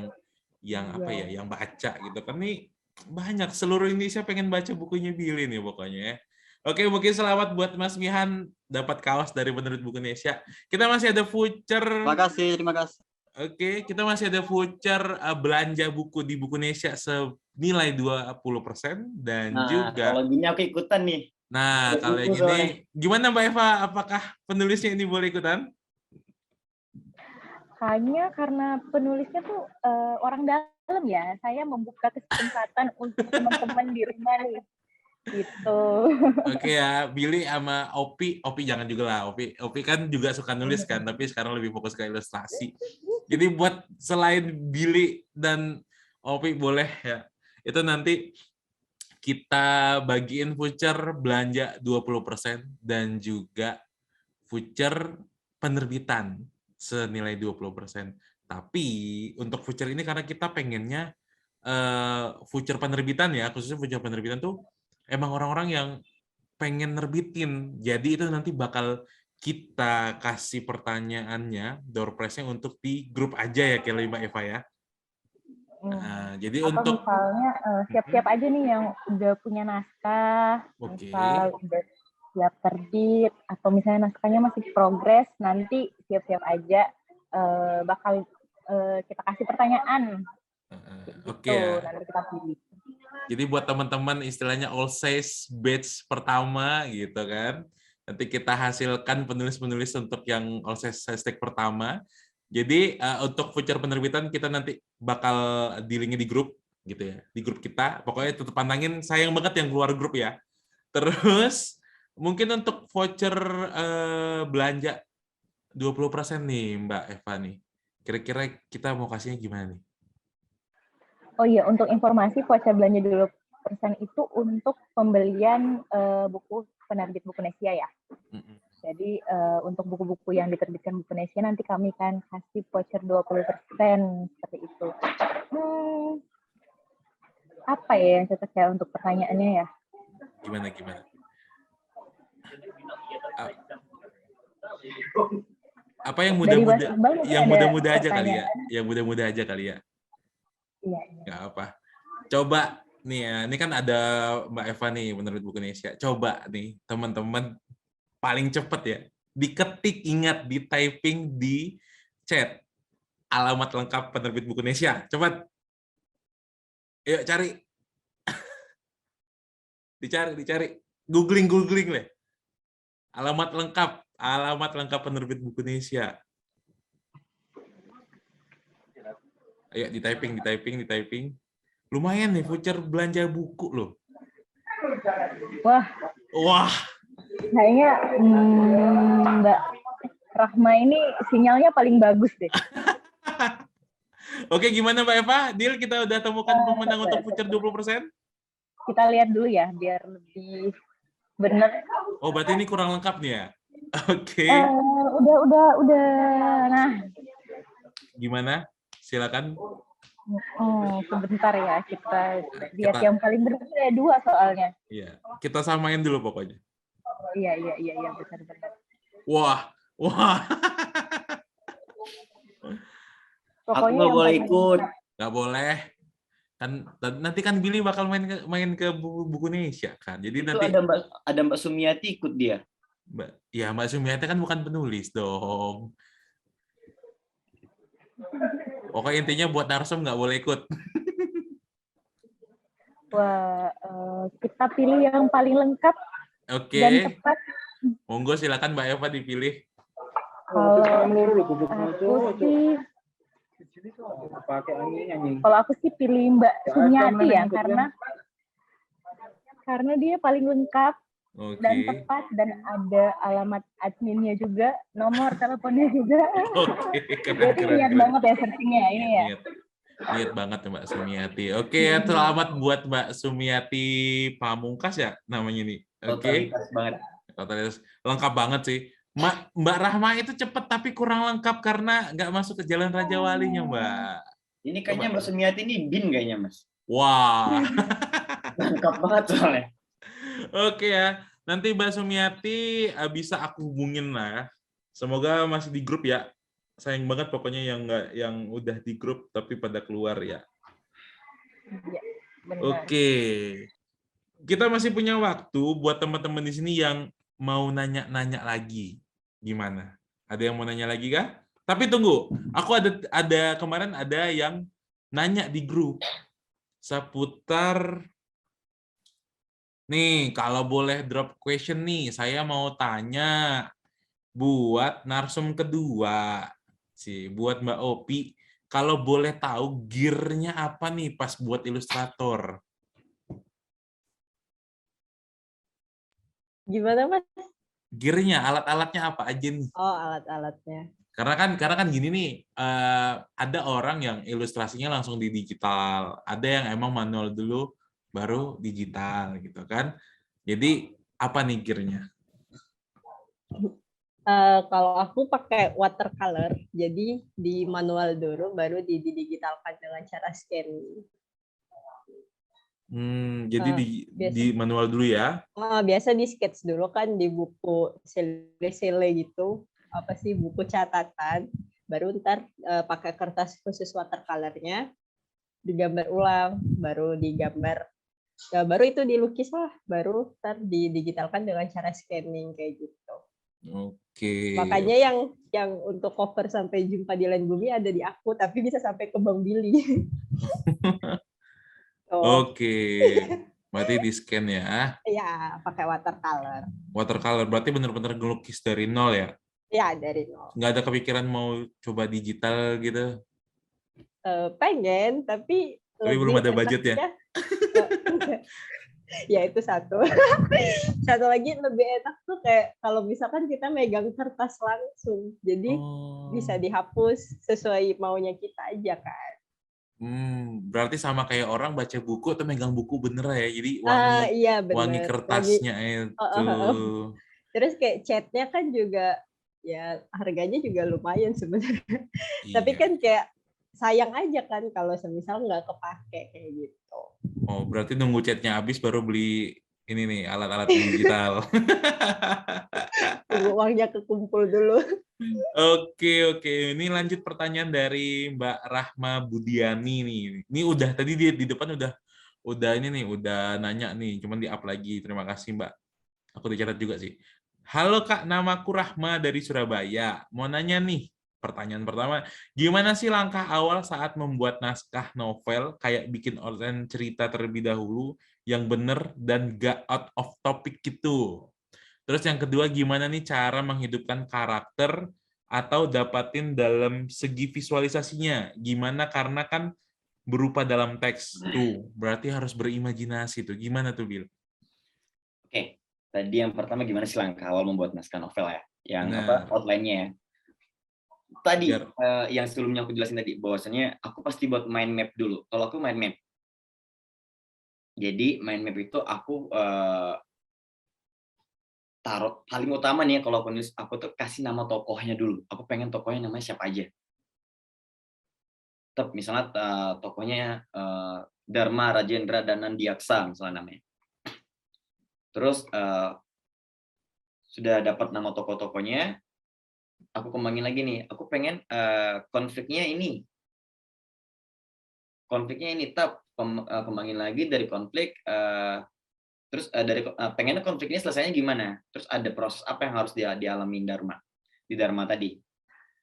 yang apa ya, yang baca gitu kan. Nih banyak, seluruh Indonesia pengen baca bukunya Billy nih pokoknya ya. Oke, mungkin selamat buat Mas Mihan dapat kaos dari Penerbit Bukunesia. Kita masih ada voucher. Terima kasih. Oke, kita masih ada voucher belanja buku di Bukunesia senilai 20% dan Nah, juga kalau gini aku ikutan nih. nah, Ada kalau buku yang ini soalnya. gimana Mbak Eva? Apakah penulisnya ini boleh ikutan? Hanya karena penulisnya tuh orang dalam ya, saya membuka kesempatan untuk teman-teman di rumah nih. Gitu. Oke ya, Billy sama Opi jangan juga lah. Opi kan juga suka nulis kan, tapi sekarang lebih fokus ke ilustrasi. Jadi buat selain Billy dan Opi boleh ya. Itu nanti kita bagiin voucher belanja 20% dan juga voucher penerbitan senilai 20%. Tapi untuk voucher ini karena kita pengennya voucher penerbitan ya, khususnya voucher penerbitan tuh emang orang-orang yang pengen nerbitin. Jadi itu nanti bakal kita kasih pertanyaannya, door prize-nya untuk di grup aja ya, kayak Mbak Eva ya. Nah, jadi Atau untuk misalnya siap-siap aja nih yang udah punya naskah, misal udah siap terbit, atau misalnya naskahnya masih progres, nanti siap-siap aja bakal kita kasih pertanyaan. Oke ya. Nanti kita pilih. Jadi buat teman-teman istilahnya all says batch pertama gitu kan. Nanti kita hasilkan penulis-penulis untuk yang all says hashtag pertama. Jadi untuk voucher penerbitan kita nanti bakal dealingnya di grup gitu ya. Di grup kita. Pokoknya tetap pantangin, sayang banget yang keluar grup ya. Terus mungkin untuk voucher belanja 20% nih Mbak Eva nih. Kira-kira kita mau kasihnya gimana nih? Oh iya, untuk informasi voucher belanja 20% itu untuk pembelian buku penerbit Bukunesia ya. Jadi untuk buku-buku yang diterbitkan Bukunesia nanti kami kan kasih voucher 20% seperti itu. Apa ya yang cocok ya untuk pertanyaannya ya? Gimana? Apa yang mudah-mudah aja kali ya? Yang mudah-mudah aja kali ya? Iya. Nggak apa. Coba nih ya, ini kan ada Mbak Eva nih Penerbit Bukunesia. Coba nih teman-teman paling cepet ya, diketik, ingat, di typing di chat alamat lengkap Penerbit Bukunesia. Coba, yuk cari, dicari, googling lah. Alamat lengkap Penerbit Bukunesia. Ayo di typing. Lumayan nih voucher belanja buku loh. Wah. Kayaknya Mbak Rahma ini sinyalnya paling bagus deh. Oke, gimana Mbak Eva? Deal kita udah temukan pemenang untuk voucher 20%? Kita lihat dulu ya, biar lebih benar. Oh, berarti ini kurang lengkap nih ya? Oke. Udah. Nah, Gimana? Silakan. sebentar ya kita lihat Kita yang paling benar ada 2 soalnya. iya, kita samain dulu pokoknya. Oh, iya benar. Wah. Aku Pokoknya nggak yang boleh paling ikut. Nggak boleh. Kan nanti kan Billy bakal main ke buku Indonesia kan. Jadi Itu nanti ada Mbak Sumiati ikut dia. Mbak Sumiati kan bukan penulis dong. Pokoknya intinya buat narsum nggak boleh ikut. Wah, kita pilih yang paling lengkap dan Oke. tepat. Monggo silakan Mbak Eva dipilih. Kalau aku sih pilih Mbak Sumiati ya, karena dia paling lengkap dan Oke. tepat, dan ada alamat adminnya juga, nomor teleponnya juga. Oke, Jadi niat banget ya searchingnya ini ya. Niat banget Mbak Sumiati. Oke, selamat buat Mbak Sumiati Pamungkas ya namanya nih. Oke. Totalitas banget. Totalitas lengkap banget sih. Mbak Rahma itu cepet tapi kurang lengkap karena nggak masuk ke Jalan Raja Walinya, Mbak. Ini kayaknya Mbak Sumiati ini bin kayaknya, Mas. Wah. Lengkap banget soalnya. Oke ya. Nanti Mbak Sumiati bisa aku hubungin lah. Semoga masih di grup ya. Sayang banget pokoknya yang udah di grup tapi pada keluar ya. Iya, benar. Oke. Kita masih punya waktu buat teman-teman di sini yang mau nanya-nanya lagi. Gimana? Ada yang mau nanya lagi kah? Tapi tunggu, aku ada kemarin ada yang nanya di grup seputar nih, kalau boleh drop question nih, saya mau tanya buat narsum kedua sih, buat Mbak Opi, kalau boleh tahu gear-nya apa nih pas buat ilustrator? Gimana, Mas? Gear-nya, alat-alatnya apa aja nih? Oh, alat-alatnya. Karena kan gini nih, ada orang yang ilustrasinya langsung di digital, ada yang emang manual dulu baru digital gitu kan. Jadi apa nih gear-nya? Kalau aku pakai watercolor, jadi di manual dulu, baru digitalkan dengan cara scan. Jadi di manual dulu ya? Biasa di sketch dulu kan di buku sele gitu, apa sih, buku catatan, baru ntar pakai kertas khusus watercolornya, digambar ulang, baru digambar, ya, baru itu dilukis lah, baru ntar didigitalkan dengan cara scanning kayak gitu. Oke. Makanya yang untuk cover sampai jumpa di lain bumi ada di aku, tapi bisa sampai ke Bang Billy. Oke. Berarti di scan ya? Iya, pakai watercolor. Watercolor berarti benar-benar ngelukis dari nol ya? Ya, dari nol. Nggak ada kepikiran mau coba digital gitu? Pengen, tapi belum ada budget ya? Ya itu satu. Satu lagi lebih enak tuh kayak kalau misalkan kita megang kertas langsung, jadi bisa dihapus sesuai maunya kita aja kan. Berarti sama kayak orang baca buku atau megang buku bener ya, jadi Iya, wangi kertasnya itu. Terus kayak catnya kan juga ya harganya juga lumayan sebenarnya. Iya. Tapi kan kayak sayang aja kan kalau semisal nggak kepake kayak gitu. Oh, berarti nunggu catnya habis baru beli ini nih alat-alat digital. Tunggu uangnya kekumpul dulu. Oke. Ini lanjut pertanyaan dari Mbak Rahma Budiani nih. Ini udah tadi dia di depan udah ini nih, udah nanya nih, cuman di-up lagi. Terima kasih Mbak. Aku dicatat juga sih. Halo Kak, namaku Rahma dari Surabaya. Mau nanya nih, pertanyaan pertama, gimana sih langkah awal saat membuat naskah novel, kayak bikin outline cerita terlebih dahulu yang bener dan gak out of topic gitu. Terus yang kedua, gimana nih cara menghidupkan karakter atau dapatin dalam segi visualisasinya? Gimana, karena kan berupa dalam teks tuh, berarti harus berimajinasi tuh. Gimana tuh, Bil? Oke, tadi yang pertama gimana sih langkah awal membuat naskah novel ya? Yang outline-nya ya. Tadi yang sebelumnya aku jelasin tadi, bahwasanya aku pasti buat mind map dulu. Kalau aku mind map. Jadi mind map itu aku taruh paling utama nih kalau aku nulis, aku tuh kasih nama tokohnya dulu. Aku pengen tokohnya namanya siapa aja. Tetap misalnya tokohnya Dharma Rajendra Danandiaksa misalnya namanya. Terus sudah dapat nama tokoh-tokohnya, aku kembangin lagi nih. Aku pengen konfliknya ini. Konfliknya ini kembangin lagi dari konflik. Terus pengennya konfliknya selesainya gimana? Terus ada proses apa yang harus dialami di Dharma tadi.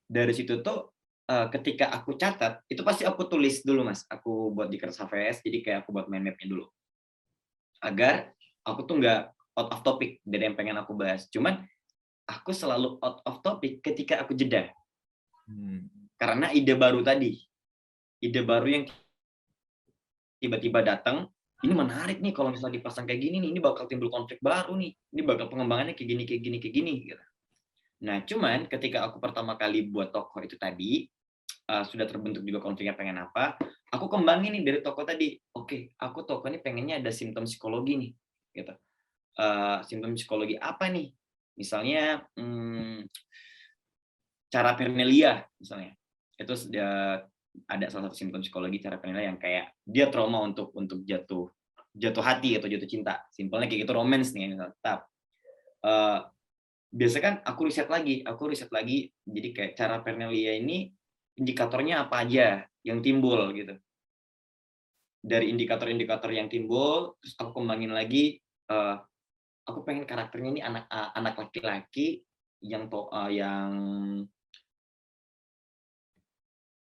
Dari situ tuh ketika aku catat, itu pasti aku tulis dulu, Mas. Aku buat di kertas HVS, jadi kayak aku buat mind map-nya dulu. Agar aku tuh nggak out of topic dari yang pengen aku bahas. Cuman aku selalu out of topic ketika aku jeda. Karena ide baru tadi. Ide baru yang tiba-tiba datang, ini menarik nih kalau misalnya dipasang kayak gini nih, ini bakal timbul konflik baru nih. Ini bakal pengembangannya kayak gini gitu. Nah, cuman ketika aku pertama kali buat tokoh itu tadi, sudah terbentuk juga konfliknya pengen apa, aku kembangin nih dari tokoh tadi. Oke, aku tokoh ini pengennya ada simptom psikologi nih, gitu. Simptom psikologi apa nih? Misalnya cara Vernelia, misalnya. Itu ada salah satu simptom psikologi cara Vernelia yang kayak dia trauma untuk jatuh hati atau jatuh cinta. Simpelnya kayak gitu, romance nih. Tetap. Biasanya kan aku riset lagi, jadi kayak cara Vernelia ini indikatornya apa aja yang timbul gitu. Dari indikator-indikator yang timbul, terus aku kembangin lagi, aku pengen karakternya ini anak laki-laki yang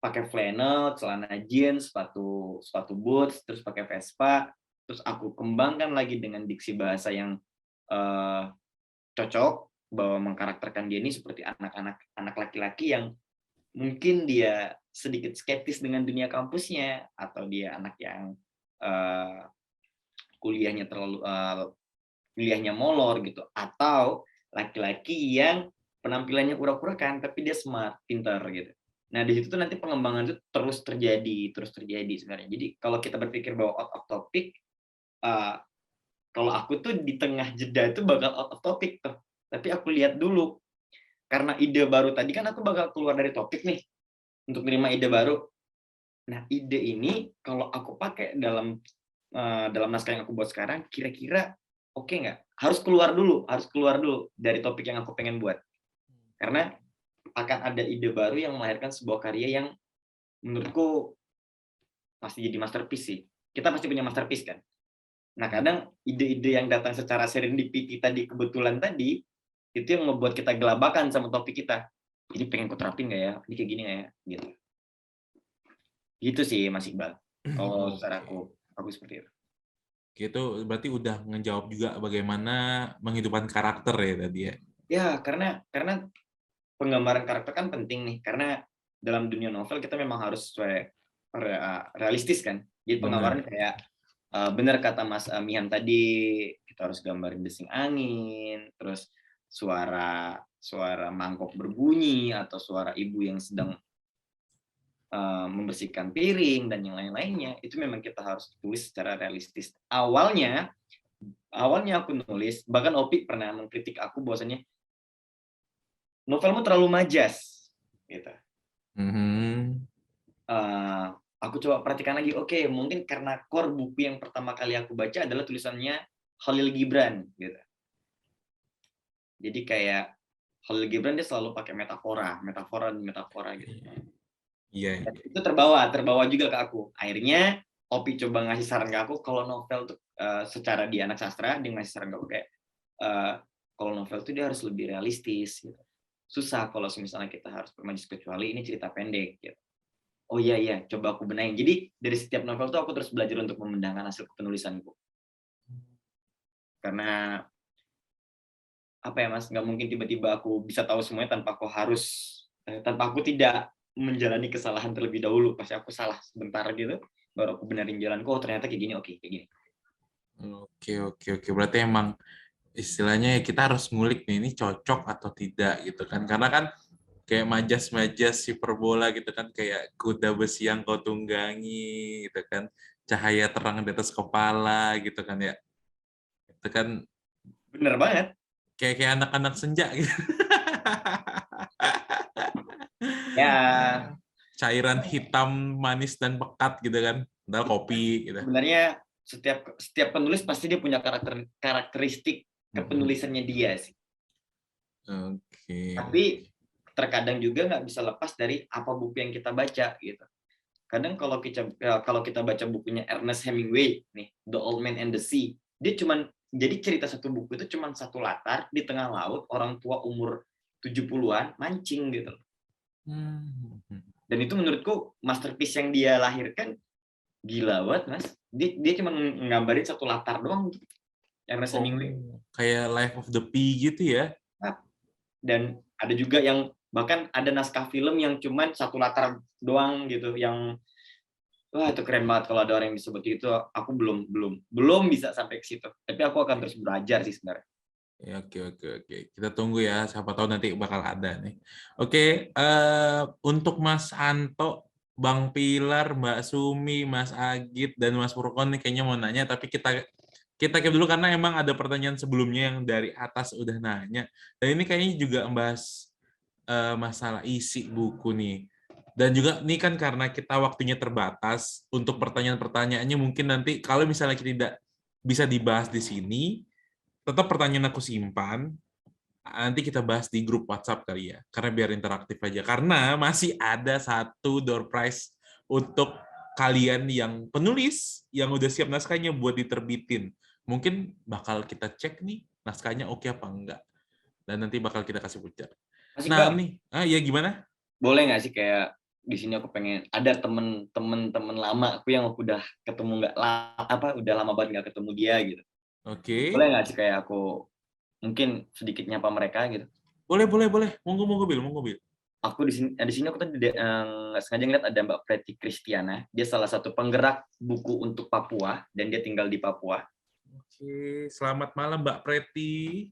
pakai flannel, celana jeans, sepatu boots, terus pakai Vespa, terus aku kembangkan lagi dengan diksi bahasa yang cocok, bahwa mengkarakterkan dia ini seperti anak laki-laki yang mungkin dia sedikit skeptis dengan dunia kampusnya, atau dia anak yang kuliahnya molor gitu, atau laki-laki yang penampilannya kura-kura tapi dia smart, pintar gitu. Nah, di situ tuh nanti pengembangan itu terus terjadi sebenarnya. Jadi kalau kita berpikir bahwa out of topic, kalau aku tuh di tengah jeda itu bakal out of topic tuh. Tapi aku lihat dulu, karena ide baru tadi kan aku bakal keluar dari topik nih, untuk menerima ide baru. Nah, ide ini kalau aku pakai dalam naskah yang aku buat sekarang, kira-kira oke nggak? Harus keluar dulu dari topik yang aku pengen buat. Karena akan ada ide baru yang melahirkan sebuah karya yang menurutku pasti jadi masterpiece sih. Kita pasti punya masterpiece kan? Nah, kadang ide-ide yang datang secara serendipity tadi, kebetulan tadi, itu yang membuat kita gelabakan sama topik kita. Ini pengen ku terapin nggak ya? Ini kayak gini nggak ya? Gitu. Gitu sih, Mas Iqbal. Kalau secara aku seperti itu. Gitu, berarti udah ngejawab juga bagaimana menghidupkan karakter ya tadi ya? Ya, karena penggambaran karakter kan penting nih. Karena dalam dunia novel kita memang harus realistis kan. Jadi penggambaran kayak benar kata Mas Mihan tadi, kita harus gambarin desing angin, terus suara mangkok berbunyi, atau suara ibu yang sedang membersihkan piring dan yang lain-lainnya. Itu memang kita harus tulis secara realistis. Awalnya aku nulis, bahkan Opi pernah mengkritik aku bahwasanya novelmu terlalu majas gitu. Aku coba perhatikan lagi, oke, mungkin karena core buku yang pertama kali aku baca adalah tulisannya Khalil Gibran gitu. Jadi kayak Khalil Gibran dia selalu pakai metafora gitu. Iya. Itu terbawa juga ke aku. Akhirnya Opi coba ngasih saran ke aku, kalau novel tuh secara dia anak sastra, dia ngasih saran ke aku kayak kalau novel tuh dia harus lebih realistis gitu. Susah kalau misalnya kita harus bermajas, kecuali ini cerita pendek gitu. Oh iya, coba aku benahin. Jadi dari setiap novel tuh aku terus belajar untuk memendangkan hasil penulisanku. Karena apa ya Mas, nggak mungkin tiba-tiba aku bisa tahu semuanya tanpa aku tidak menjalani kesalahan terlebih dahulu. Pasti aku salah sebentar gitu, baru aku benerin jalanku. Oh ternyata kayak gini, oke kayak gini. Oke. Berarti emang istilahnya kita harus ngulik nih, ini cocok atau tidak gitu kan. Karena kan kayak majas-majas hiperbola gitu kan, kayak kuda besi yang kau tunggangi gitu kan, cahaya terang di atas kepala gitu kan ya. Itu kan bener banget. Kayak anak-anak senja gitu. Ya, Cairan hitam, manis dan pekat gitu kan. Padahal kopi gitu. sebenarnya setiap penulis pasti dia punya karakteristik kepenulisannya dia sih. Oke. Tapi terkadang juga nggak bisa lepas dari apa buku yang kita baca gitu. Kadang kalau kita baca bukunya Ernest Hemingway nih, The Old Man and the Sea, dia cuman jadi cerita satu buku itu cuman satu latar di tengah laut, orang tua umur 70-an mancing gitu. Dan itu menurutku masterpiece yang dia lahirkan gila banget, Mas. Dia cuma nggambarin satu latar doang gitu. Ernest Hemingway. Kayak Life of the Pea gitu ya. Dan ada juga yang bahkan ada naskah film yang cuman satu latar doang gitu, yang wah itu keren banget. Kalau ada orang yang disebut itu, aku belum bisa sampai ke situ. Tapi aku akan terus belajar sih sebenarnya. Ya, oke. Kita tunggu ya, siapa tahu nanti bakal ada nih. Oke, untuk Mas Anto, Bang Pilar, Mbak Sumi, Mas Agit, dan Mas Purkon nih kayaknya mau nanya, tapi kita keep dulu karena emang ada pertanyaan sebelumnya yang dari atas udah nanya. Dan ini kayaknya juga membahas masalah isi buku nih. Dan juga ini kan karena kita waktunya terbatas, untuk pertanyaan-pertanyaannya mungkin nanti kalau misalnya kita tidak bisa dibahas di sini, tetap pertanyaan aku simpan, nanti kita bahas di grup WhatsApp kali ya, karena biar interaktif aja. Karena masih ada satu door prize untuk kalian yang penulis, yang udah siap naskahnya buat diterbitin. Mungkin bakal kita cek nih, naskahnya oke apa enggak. Dan nanti bakal kita kasih voucher. Nah, nih, ya gimana? Boleh nggak sih kayak di sini aku pengen ada temen lama aku yang aku udah ketemu udah lama banget nggak ketemu dia gitu. Oke. Boleh nggak sih kayak aku mungkin sedikit nyapa mereka gitu? Boleh. Monggo Bil. Aku di sini aku tadi nggak sengaja ngeliat ada Mbak Preti Kristiana. Dia salah satu penggerak buku untuk Papua dan dia tinggal di Papua. Oke, selamat malam Mbak Preti.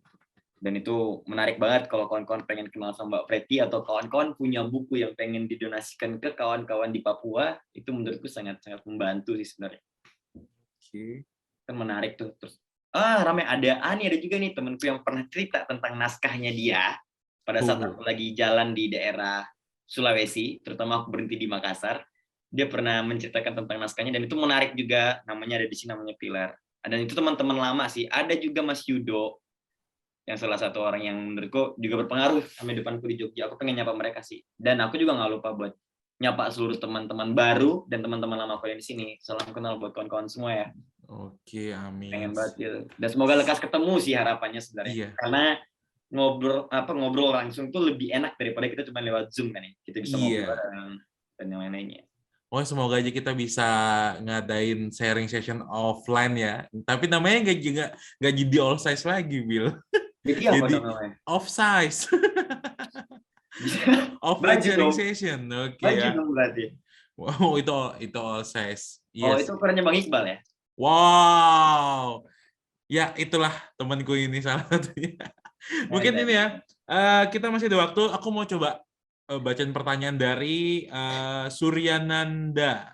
Dan itu menarik banget kalau kawan-kawan pengen kenal sama Mbak Preti atau kawan-kawan punya buku yang pengen didonasikan ke kawan-kawan di Papua, itu menurutku sangat-sangat membantu sih sebenarnya. Oke. Kan menarik tuh. Terus ramai ada juga nih temanku yang pernah cerita tentang naskahnya dia pada saat aku lagi jalan di daerah Sulawesi, terutama aku berhenti di Makassar. Dia pernah menceritakan tentang naskahnya dan itu menarik juga. Namanya ada di sini, namanya Pilar. Dan itu teman-teman lama sih. Ada juga Mas Yudo, yang salah satu orang yang menurutku juga berpengaruh sama depanku di Jogja. Aku pengen nyapa mereka sih. Dan aku juga nggak lupa buat nyapa seluruh teman-teman baru dan teman-teman lama aku yang di sini. Salam kenal buat kawan-kawan semua ya. Oke, amin. Pengen banget gitu. Dan semoga lekas ketemu sih harapannya sebenarnya. Iya. Karena ngobrol langsung tuh lebih enak daripada kita cuma lewat Zoom kan ya. Kita bisa ngobrol dan yang lain-lainnya. Oh, semoga aja kita bisa ngadain sharing session offline ya. Tapi namanya nggak jadi all size lagi, Bill. Jadi off size. Offline sharing session. Oke ya. Berarti. Wow, itu all size. Yes. Oh, itu ukurannya Bang Iqbal ya? Wow. Ya, itulah temanku ini salah satunya. Mungkin ini ya. Kita masih ada waktu. Aku mau coba bacain pertanyaan dari Suryananda.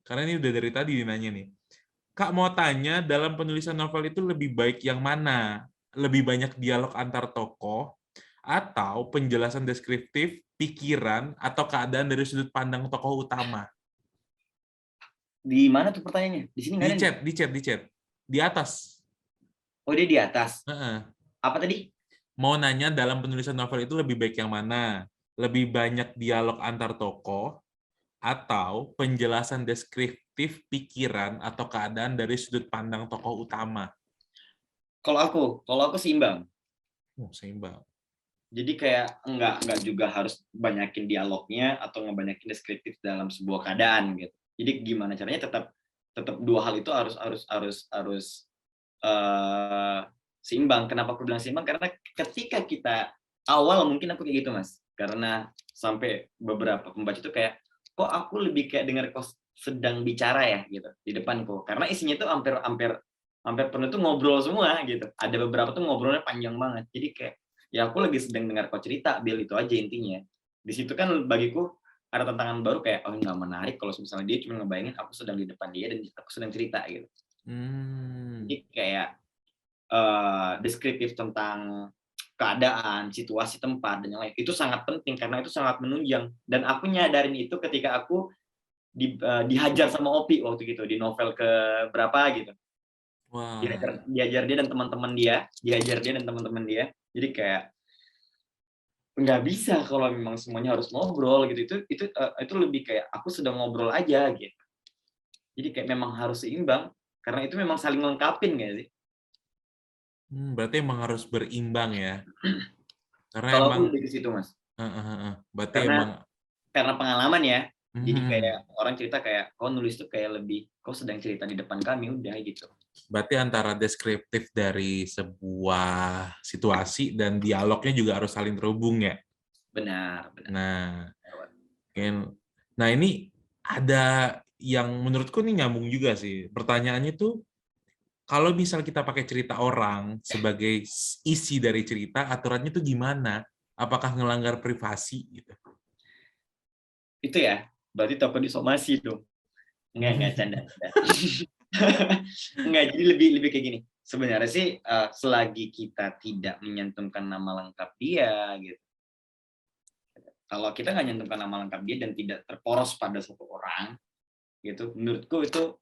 Karena ini udah dari tadi dinanya nih. Kak mau tanya, dalam penulisan novel itu lebih baik yang mana? Lebih banyak dialog antar tokoh, atau penjelasan deskriptif, pikiran, atau keadaan dari sudut pandang tokoh utama? Di mana tuh pertanyaannya? Di sini nggak ada? Di chat. Di atas. Oh, dia di atas? Apa tadi? Mau nanya, dalam penulisan novel itu lebih baik yang mana? Lebih banyak dialog antar tokoh, atau penjelasan deskriptif pikiran atau keadaan dari sudut pandang tokoh utama? Kalau aku seimbang. Seimbang. Jadi kayak enggak juga harus banyakin dialognya atau ngebanyakin deskriptif dalam sebuah keadaan gitu. Jadi gimana caranya tetap dua hal itu harus seimbang. Kenapa aku bilang seimbang? Karena ketika kita awal mungkin aku kayak gitu, Mas. Karena sampai beberapa pembaca itu kayak, kok aku lebih kayak dengar kok sedang bicara ya gitu di depanku. Karena isinya tuh hampir penuh tuh ngobrol semua gitu. Ada beberapa tuh ngobrolnya panjang banget. Jadi kayak ya aku lagi sedang dengar kau cerita, Bill, itu aja intinya. Di situ kan bagiku ada tantangan baru kayak nggak menarik kalau misalnya dia cuma ngebayangin aku sedang di depan dia dan aku sedang cerita gitu. Jadi kayak deskriptif tentang keadaan, situasi tempat dan yang lain. Itu sangat penting karena itu sangat menunjang. Dan aku nyadarin itu ketika aku dihajar sama Opi waktu gitu di novel ke berapa gitu. Wah. Diajar dia dan teman-teman dia, jadi kayak nggak bisa kalau memang semuanya harus ngobrol gitu. Itu lebih kayak aku sedang ngobrol aja gitu. Jadi kayak memang harus seimbang karena itu memang saling melengkapin nggak sih? Berarti emang harus berimbang ya. Karena Kalau emang aku lebih ke situ, Mas. berarti emang Karena pengalaman ya. Jadi kayak orang cerita kayak kau nulis tuh kayak lebih kau sedang cerita di depan kami udah gitu. berarti antara deskriptif dari sebuah situasi dan dialognya juga harus saling terhubung ya. Benar. Nah ini ada yang menurutku ini nyambung juga sih. Pertanyaannya tuh, kalau misal kita pakai cerita orang sebagai isi dari cerita, aturannya tuh gimana? Apakah ngelanggar privasi gitu? Itu ya, berarti takut disomasi dong. Enggak canda. Enggak, jadi lebih kayak gini. Sebenarnya sih selagi kita tidak menyantumkan nama lengkap dia gitu. Kalau kita nggak nyantumkan nama lengkap dia dan tidak terporos pada satu orang, gitu, menurutku itu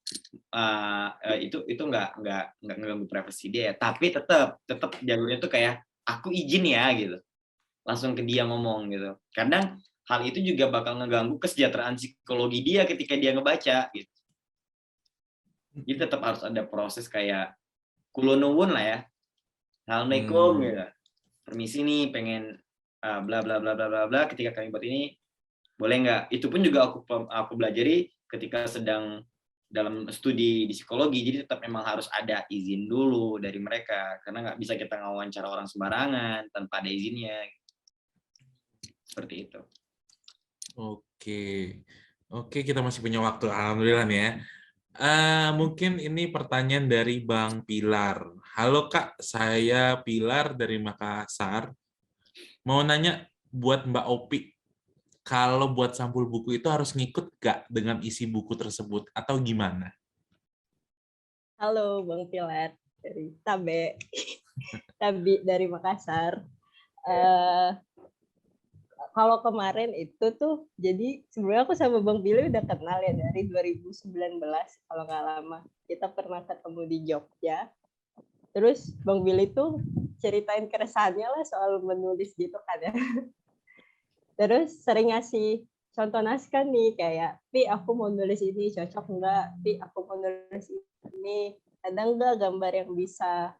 nggak mengganggu privasi dia. Tapi tetap jalurnya tuh kayak aku izin ya gitu, langsung ke dia ngomong gitu. Kadang hal itu juga bakal ngeganggu kesejahteraan psikologi dia ketika dia ngebaca gitu. Jadi tetap harus ada proses kayak kulo nuwun lah ya, assalamualaikum gitu, permisi nih pengen bla bla bla bla bla bla, ketika kami buat ini boleh nggak? Itu pun juga aku belajari ketika sedang dalam studi di psikologi. Jadi tetap memang harus ada izin dulu dari mereka karena nggak bisa kita ngawancara orang sembarangan tanpa ada izinnya. Seperti itu. Oke, kita masih punya waktu, alhamdulillah nih ya. Mungkin ini pertanyaan dari Bang Pilar. Halo Kak, saya Pilar dari Makassar. Mau nanya buat Mbak Opi, kalau buat sampul buku itu harus ngikut nggak dengan isi buku tersebut atau gimana? Halo Bang Pilar dari Tabe dari Makassar. Kalau kemarin itu tuh, jadi sebenarnya aku sama Bang Billy udah kenal ya dari 2019 kalau nggak lama. Kita pernah ketemu di Jogja. Terus Bang Billy tuh ceritain keresahannya lah soal menulis gitu kan ya. Terus sering ngasih contoh naskah nih kayak, Pi aku mau nulis ini cocok nggak? Pi aku mau nulis ini, ada nggak gambar yang bisa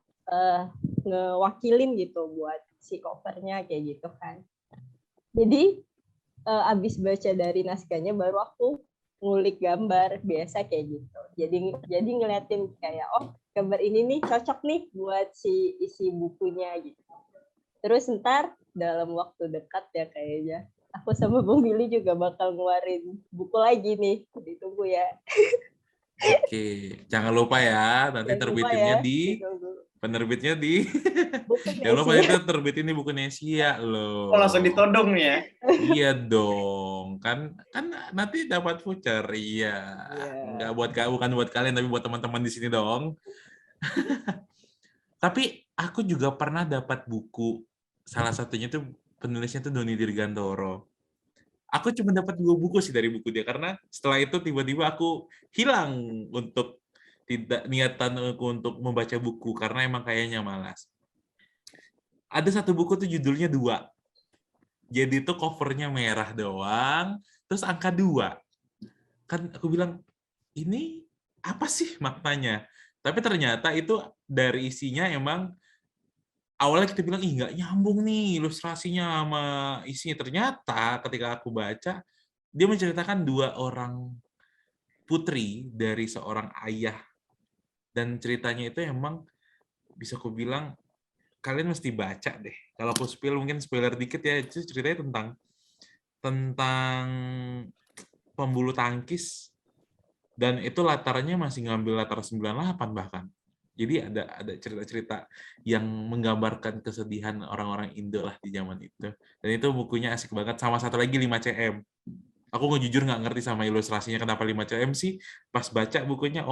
ngewakilin gitu buat si covernya kayak gitu kan. Jadi abis baca dari naskahnya baru aku ngulik gambar biasa kayak gitu. Jadi ngeliatin kayak gambar ini nih cocok nih buat si isi bukunya gitu. Terus ntar dalam waktu dekat ya kayaknya aku sama Bang Billy juga bakal ngeluarin buku lagi nih. Ditunggu ya. Oke, jangan lupa ya, nanti terbitinnya di penerbitnya di jangan lupa itu terbitin di Buku Nesia loh. Oh, langsung ditodong ya. Iya dong, kan nanti dapat voucher. Iya. Enggak bukan buat kalian tapi buat teman-teman di sini dong. Tapi aku juga pernah dapat buku, salah satunya tuh penulisnya tuh Doni Dirgantoro. Aku cuma dapat 2 buku sih dari buku dia karena setelah itu tiba-tiba aku hilang untuk tidak niatan aku untuk membaca buku karena emang kayaknya malas. Ada satu buku tuh judulnya 2. Jadi tuh covernya merah doang, terus angka 2. Kan aku bilang, ini apa sih maknanya? Tapi ternyata itu dari isinya emang awalnya kita bilang, ih nggak nyambung nih ilustrasinya sama isinya. Ternyata ketika aku baca, dia menceritakan 2 orang putri dari seorang ayah. Dan ceritanya itu emang bisa aku bilang, kalian mesti baca deh. Kalau aku mungkin spoiler dikit ya, itu ceritanya tentang pembulu tangkis. Dan itu latarnya masih ngambil latar 98 bahkan. Jadi ada cerita-cerita yang menggambarkan kesedihan orang-orang Indo lah di zaman itu. Dan itu bukunya asik banget. Sama satu lagi 5CM. Aku jujur nggak ngerti sama ilustrasinya kenapa 5CM sih. Pas baca bukunya,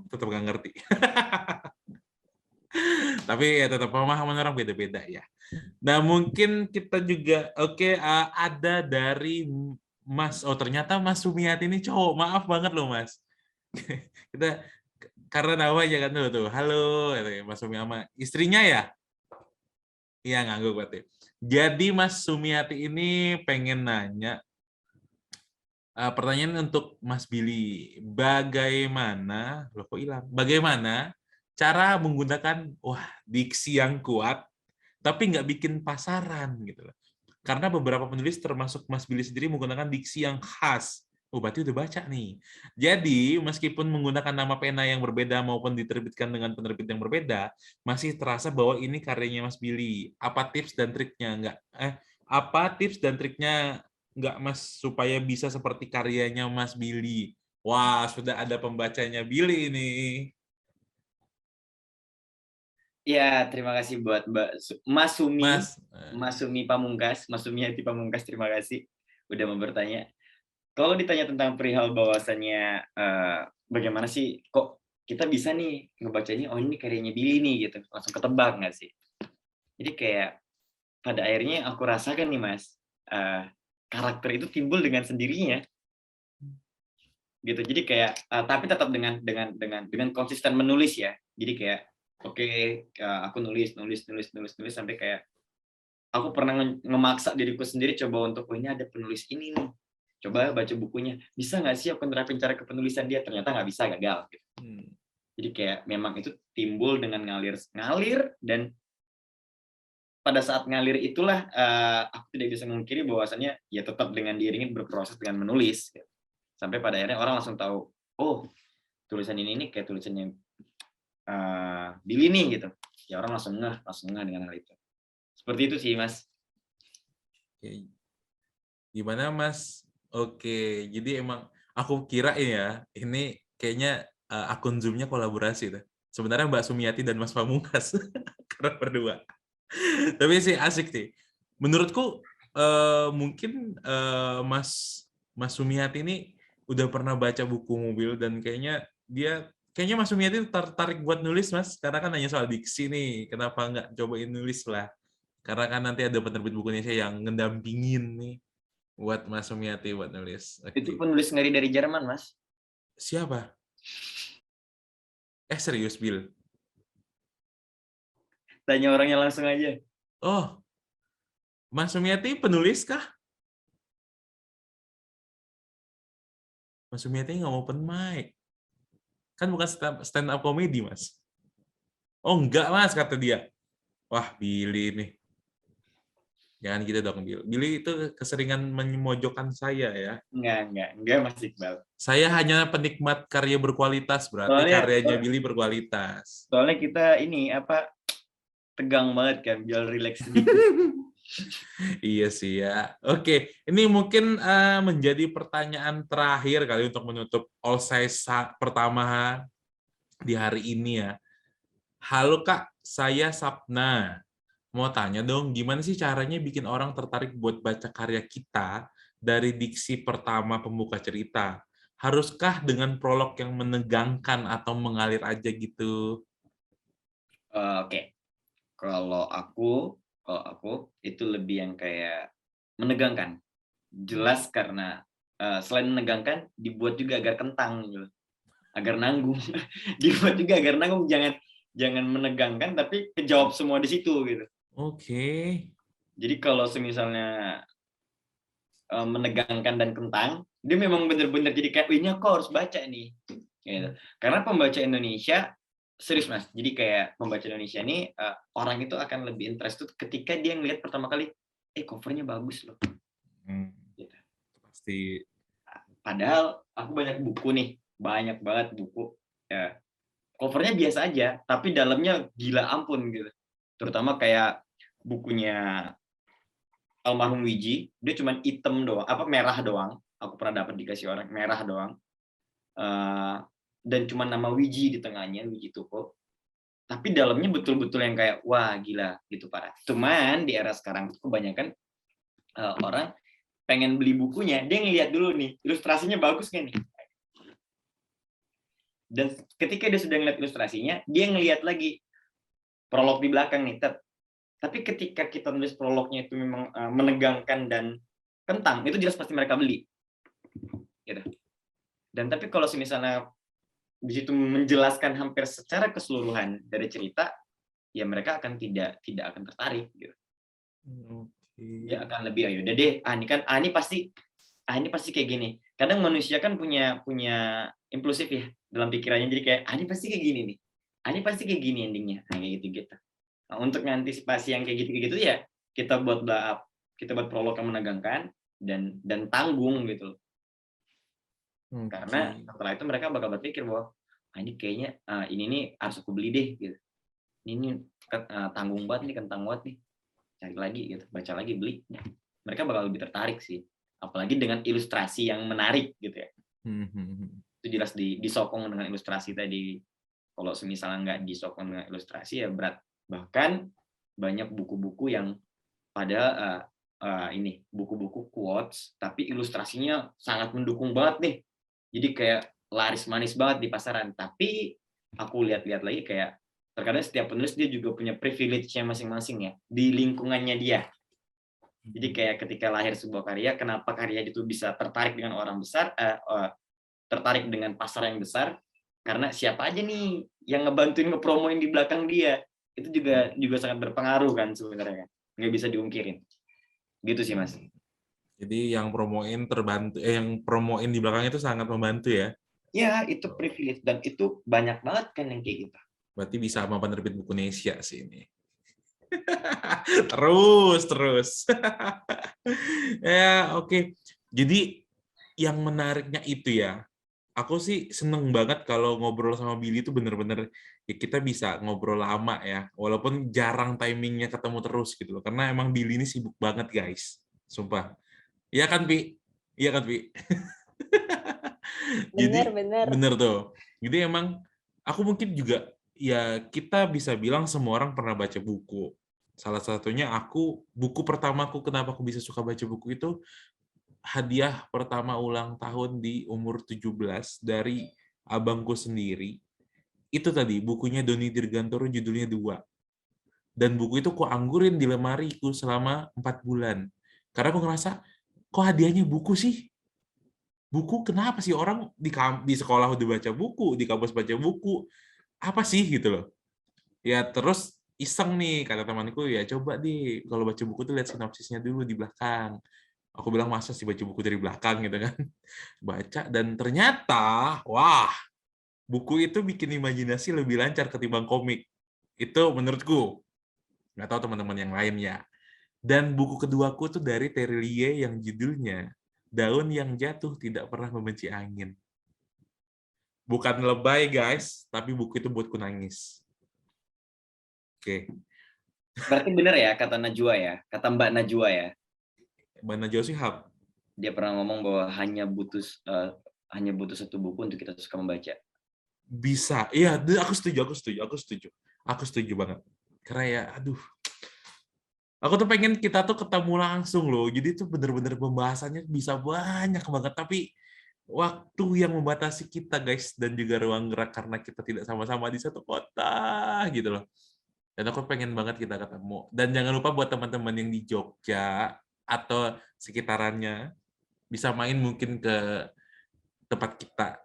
tetap nggak ngerti. Tapi ya tetap pemahaman orang beda-beda ya. Nah, mungkin kita juga ada dari Mas. Oh, ternyata Mas Sumiati ini cowok. Maaf banget loh, Mas. Kita karena namanya kan tuh. Halo, Mas Sumiati. Istrinya ya? Iya, ngangguk berarti. Jadi Mas Sumiati ini pengen nanya pertanyaan untuk Mas Billy. Bagaimana, loh kok hilang? Bagaimana cara menggunakan diksi yang kuat tapi nggak bikin pasaran gitu loh. Karena beberapa penulis termasuk Mas Billy sendiri menggunakan diksi yang khas. Oh, berarti udah baca nih. Jadi, meskipun menggunakan nama pena yang berbeda maupun diterbitkan dengan penerbit yang berbeda, masih terasa bahwa ini karyanya Mas Billy. Apa tips dan triknya nggak Mas supaya bisa seperti karyanya Mas Billy? Wah, sudah ada pembacanya Billy ini. Ya, terima kasih buat Mas Sumi, Mas. Mas Sumi Pamungkas, Mas Sumiati Pamungkas, terima kasih udah mau bertanya. Kalau ditanya tentang perihal bahwasannya bagaimana sih kok kita bisa nih ngebacanya, oh ini karyanya Billy nih gitu, langsung ketebak nggak sih? Jadi kayak pada akhirnya aku rasakan nih Mas, karakter itu timbul dengan sendirinya, gitu. Jadi kayak tapi tetap dengan konsisten menulis ya. Jadi kayak aku nulis sampai kayak aku pernah ngemaksa diriku sendiri coba untuk ini ada penulis ini nih, coba baca bukunya, bisa nggak sih aku nerapin cara kepenulisan dia, ternyata nggak bisa, gagal gitu. Jadi kayak memang itu timbul dengan ngalir dan pada saat ngalir itulah aku tidak bisa memungkiri bahwasannya ya tetap dengan diiringi berproses dengan menulis gitu. Sampai pada akhirnya orang langsung tahu, oh tulisan ini kayak tulisannya Billy nih gitu. Ya orang langsung ngeh dengan hal itu. Seperti itu sih Mas. Gimana Mas? Oke, jadi emang aku kira ya ini kayaknya akun Zoom-nya kolaborasi tuh. Sebenarnya Mbak Sumiati dan Mas Pamungkas karena berdua. Tapi sih asik sih. Menurutku mungkin Mas Sumiati ini udah pernah baca buku Mobil dan kayaknya Mas Sumiati tertarik buat nulis Mas, karena kan hanya soal diksi nih. Kenapa nggak cobain nulis lah? Karena kan nanti ada penerbit buku Indonesia yang ngedampingin nih buat Mas Sumiati buat nulis. Itu penulis ngeri dari Jerman Mas. Siapa? Serius Bill? Tanya orangnya langsung aja. Oh, Mas Sumiati penulis kah? Mas Sumiati nggak mau open mic. Kan bukan stand up comedy, Mas. Oh, enggak, Mas, kata dia. Wah, Billy nih. Jangan gitu dong, Billy. Billy itu keseringan memojokkan saya ya. Enggak Mas Iqbal. Saya hanya penikmat karya berkualitas, berarti karyanya Billy berkualitas. Soalnya kita ini tegang banget kan, biar rileks sedikit. Iya sih ya. Oke, ini mungkin menjadi pertanyaan terakhir kali untuk menutup All Size pertama di hari ini ya. Halo Kak, saya Sapna. Mau tanya dong, gimana sih caranya bikin orang tertarik buat baca karya kita dari diksi pertama pembuka cerita? Haruskah dengan prolog yang menegangkan atau mengalir aja gitu? Oke. Kalau aku itu lebih yang kayak menegangkan. Jelas karena selain menegangkan, dibuat juga agar kentang gitu. Agar nanggung. Dibuat juga agar nanggung, jangan menegangkan tapi kejawab semua di situ gitu. Oke. Jadi kalau semisalnya menegangkan dan kentang, dia memang benar-benar jadi kayak ini aku harus baca nih. Gitu. Karena pembaca Indonesia serius Mas, jadi kayak pembaca Indonesia ini orang itu akan lebih interested ketika dia ngelihat pertama kali, covernya bagus loh. Gitu. Pasti. Padahal aku banyak buku nih, banyak banget buku. Ya, covernya biasa aja, tapi dalamnya gila ampun gitu. Terutama kayak bukunya almarhum Wiji, dia cuma hitam doang, merah doang. Aku pernah dapat dikasih orang merah doang. Dan cuma nama Wiji di tengahnya, Wiji Toko. Tapi dalamnya betul-betul yang kayak wah gila gitu parah. Cuman di era sekarang kebanyakan orang pengen beli bukunya, dia ngeliat dulu nih ilustrasinya bagus nggak nih. Dan ketika dia sudah ngeliat ilustrasinya, dia ngeliat lagi prolog di belakang nih, tapi ketika kita nulis prolognya itu memang menegangkan dan kentang, itu jelas pasti mereka beli. Gitu. Dan tapi kalau misalnya di situ menjelaskan hampir secara keseluruhan dari cerita, ya mereka akan tidak akan tertarik. Gitu. Dia akan lebih ayo, udah deh, ini pasti kayak gini. Kadang manusia kan punya impulsif ya dalam pikirannya, jadi kayak ini pasti kayak gini nih, ini pasti kayak gini endingnya, kayak gitu. Nah, untuk mengantisipasi yang kayak gitu ya kita buat prolog yang menegangkan dan tanggung gitu loh. Karena setelah itu mereka bakal berpikir bahwa ini kayaknya ini nih harus aku beli deh gitu. Ini tanggung banget nih, kentang banget nih. Cari lagi gitu, baca lagi, beli. Mereka bakal lebih tertarik sih. Apalagi dengan ilustrasi yang menarik gitu ya. Itu jelas disokong dengan ilustrasi tadi. Kalau misalnya nggak disokong dengan ilustrasi ya berat. Bahkan banyak buku-buku yang pada buku-buku quotes tapi ilustrasinya sangat mendukung banget nih. Jadi kayak laris manis banget di pasaran. Tapi aku lihat-lihat lagi kayak terkadang setiap penulis dia juga punya privilege-nya masing-masing ya di lingkungannya dia. Jadi kayak ketika lahir sebuah karya, kenapa karya itu bisa tertarik dengan orang besar, tertarik dengan pasar yang besar, karena siapa aja nih yang ngebantuin ngepromoin di belakang dia. Itu juga sangat berpengaruh kan sebenarnya, nggak bisa diungkirin. Gitu sih Mas. Jadi yang promoin yang promoin di belakang itu sangat membantu ya? Ya, itu privilege dan itu banyak banget kan yang kayak gitu. Berarti bisa sama penerbit Bukunesia sih ini. terus. Ya, oke. Jadi yang menariknya itu ya, aku sih seneng banget kalau ngobrol sama Billy itu bener-bener ya kita bisa ngobrol lama ya, walaupun jarang timingnya ketemu terus gitu loh. Karena emang Billy ini sibuk banget guys, sumpah. Iya kan Pi? Iya kan Pi? Bener tuh. Jadi emang aku mungkin juga ya kita bisa bilang semua orang pernah baca buku. Salah satunya buku pertamaku kenapa aku bisa suka baca buku itu hadiah pertama ulang tahun di umur 17 dari abangku sendiri. Itu tadi bukunya Doni Dirgantoro judulnya 2. Dan buku itu aku anggurin di lemariku selama 4 bulan. Karena aku ngerasa kok hadiahnya buku sih? Buku kenapa sih orang di sekolah udah baca buku, di kampus baca buku, apa sih gitu loh. Ya terus iseng nih kata temanku ya coba deh kalau baca buku tuh lihat sinopsisnya dulu di belakang. Aku bilang masa sih baca buku dari belakang gitu kan. Baca dan ternyata wah buku itu bikin imajinasi lebih lancar ketimbang komik. Itu menurutku. Nggak tahu teman-teman yang lain ya. Dan buku keduaku tuh dari Terelie yang judulnya Daun yang Jatuh Tidak Pernah Membenci Angin. Bukan lebay guys, tapi buku itu buatku nangis. Oke. Berarti bener ya kata Najwa ya, kata Mbak Najwa ya. Mbak Najwa Shihab. Dia pernah ngomong bahwa hanya butuh satu buku untuk kita suka membaca. Bisa, iya, aku setuju banget. Karena ya, aduh, aku tuh pengen kita tuh ketemu langsung loh. Jadi tuh bener-bener pembahasannya bisa banyak banget. Tapi waktu yang membatasi kita guys dan juga ruang gerak karena kita tidak sama-sama di satu kota gitu loh. Dan aku pengen banget kita ketemu. Dan jangan lupa buat teman-teman yang di Jogja atau sekitarannya bisa main mungkin ke tempat kita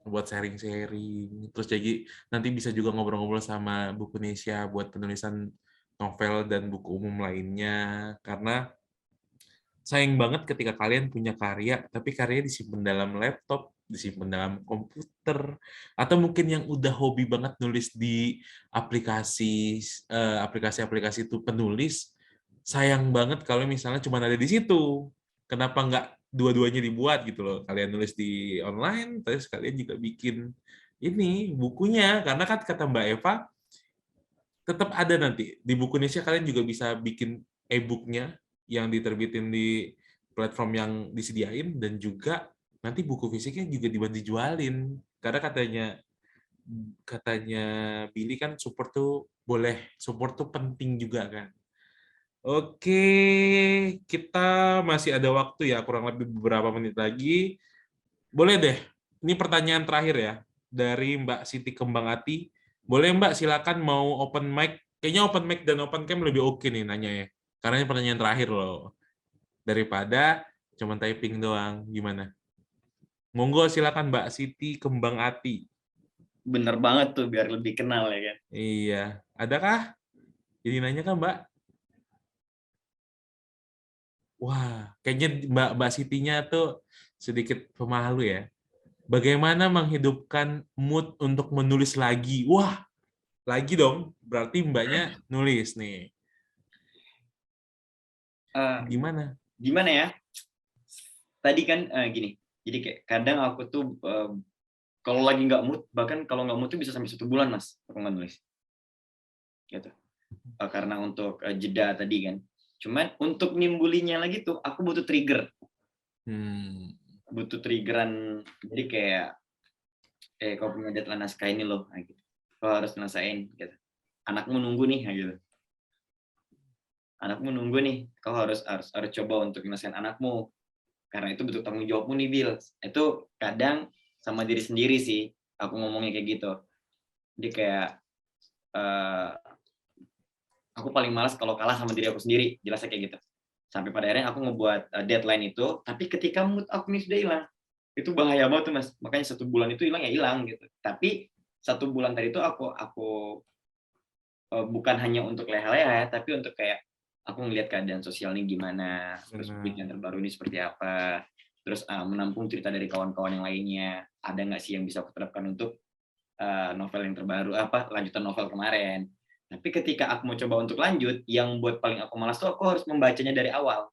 buat sharing-sharing. Terus jadi nanti bisa juga ngobrol-ngobrol sama Bukunesia buat penulisan novel dan buku umum lainnya. Karena sayang banget ketika kalian punya karya, tapi karyanya disimpan dalam laptop, disimpan dalam komputer, atau mungkin yang udah hobi banget nulis di aplikasi-aplikasi itu penulis, sayang banget kalau misalnya cuma ada di situ. Kenapa nggak dua-duanya dibuat gitu loh? Kalian nulis di online, terus kalian juga bikin ini bukunya. Karena kan kata Mbak Eva, tetap ada nanti di Bukunesia kalian juga bisa bikin e-booknya yang diterbitin di platform yang disediain dan juga nanti buku fisiknya juga dijualin karena katanya Billy kan support tuh penting juga kan. Oke, kita masih ada waktu ya kurang lebih beberapa menit lagi. Boleh deh, ini pertanyaan terakhir ya dari Mbak Siti Kembangati. Boleh Mbak silakan mau open mic Kayaknya open mic dan open cam lebih oke nih nanya ya. Karena ini pertanyaan terakhir loh. Daripada cuma typing doang. Gimana? Monggo silakan Mbak Siti Kembang Ati. Bener banget tuh biar lebih kenal ya kan. Iya. Adakah? Jadi nanya kan Mbak? Wah, kayaknya Mbak Sitinya tuh sedikit pemalu ya. Bagaimana menghidupkan mood untuk menulis lagi? Wah, lagi dong. Berarti Mbaknya nulis nih. Eh, Gimana? Gimana ya? Tadi kan gini. Jadi kayak kadang aku tuh kalau lagi nggak mood, bahkan kalau nggak mood tuh bisa sampai 1 bulan mas, aku nggak nulis. Gitu. Karena untuk jeda tadi kan. Cuman untuk nimbulinya lagi tuh, aku butuh trigger. Butuh triggeran. Jadi kayak, kau punya deadline naskah ini loh, gitu. Kau harus nyelesain. Gitu. Anakmu nunggu nih, gitu. Anakmu nunggu nih, kau harus coba untuk nyelesain anakmu. Karena itu bentuk tanggung jawabmu nih, Bill. Itu kadang sama diri sendiri sih, aku ngomongnya kayak gitu. Jadi kayak, aku paling malas kalau kalah sama diri aku sendiri, jelasnya kayak gitu. Sampai pada akhirnya aku ngebuat deadline itu, tapi ketika mood aku ini sudah hilang, itu bahaya banget tuh mas. Makanya 1 bulan itu hilang ya hilang gitu. Tapi 1 bulan tadi itu aku bukan hanya untuk leha-leha ya, tapi untuk kayak aku ngelihat keadaan sosial ini gimana, terus berita yang terbaru ini seperti apa, terus menampung cerita dari kawan-kawan yang lainnya, ada nggak sih yang bisa aku terapkan untuk novel yang terbaru, lanjutan novel kemarin. Tapi ketika aku mau coba untuk lanjut, yang buat paling aku malas tuh aku harus membacanya dari awal.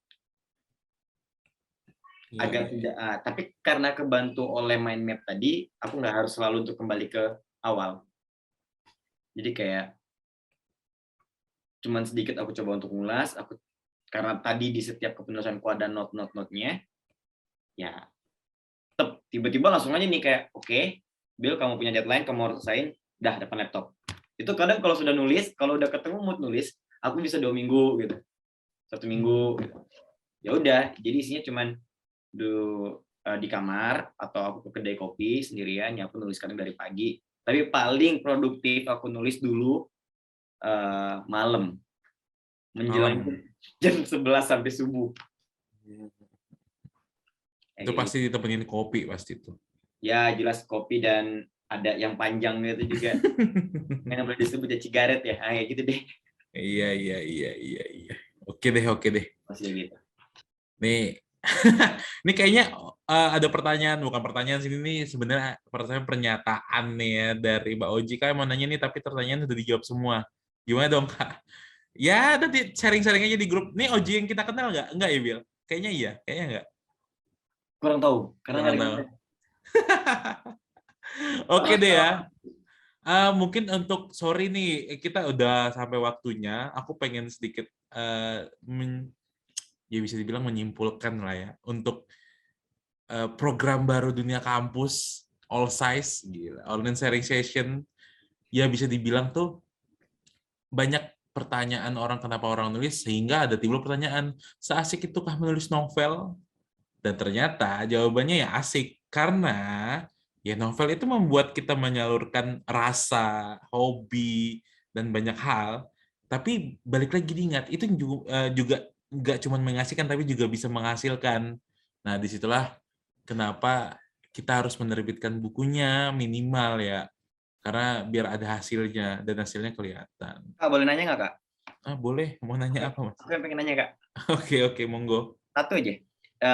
Tapi karena kebantu oleh mind map tadi, aku nggak harus selalu untuk kembali ke awal. Jadi kayak cuman sedikit aku coba untuk ngulas, karena tadi di setiap kepenulisanku ada note-nya, ya tiba-tiba langsung aja nih kayak, oke, Bill kamu punya deadline, kamu harus selesaiin, dah depan laptop. Itu kadang kalau sudah nulis, kalau udah ketemu mood nulis, aku bisa 2 minggu gitu, 1 minggu gitu. Ya udah, jadi isinya cuman di kamar atau aku ke kedai kopi sendirian, ya aku nulis kadang dari pagi. Tapi paling produktif aku nulis dulu malam, menjelang jam 11 sampai subuh. Itu pasti ditemenin kopi pasti itu. Ya jelas kopi dan ada yang panjang gitu juga. Yang boleh disebut cigaret ya, kayak gitu deh. Iya. Oke deh. Masih gitu. Nih, ini kayaknya ada pertanyaan, bukan pertanyaan sini nih, sebenarnya pernyataan nih ya dari Mbak Oji. Kak mau nanya nih, tapi pertanyaan sudah dijawab semua. Gimana dong Kak? Ya, nanti sharing-sharing aja di grup. Nih Oji yang kita kenal nggak? Enggak ya, Bill? Kayaknya iya, kayaknya enggak. Kurang tahu, karena nggak tahu. Oke deh ya. Mungkin untuk sorry nih, kita udah sampai waktunya. Aku pengen sedikit ya bisa dibilang menyimpulkan lah ya untuk program baru dunia kampus all size, gila, online sharing session. Ya bisa dibilang tuh banyak pertanyaan orang kenapa orang nulis, sehingga ada timbul pertanyaan, seasik itukah menulis novel? Dan ternyata jawabannya ya asik, karena ya novel itu membuat kita menyalurkan rasa, hobi, dan banyak hal. Tapi balik lagi diingat, itu juga nggak cuma mengasihkan, tapi juga bisa menghasilkan. Nah, disitulah kenapa kita harus menerbitkan bukunya minimal ya. Karena biar ada hasilnya, dan hasilnya kelihatan. Kak, boleh nanya nggak, Kak? Boleh. Mau nanya apa, Mas? Aku yang pengen nanya, Kak. Oke, monggo. Satu aja.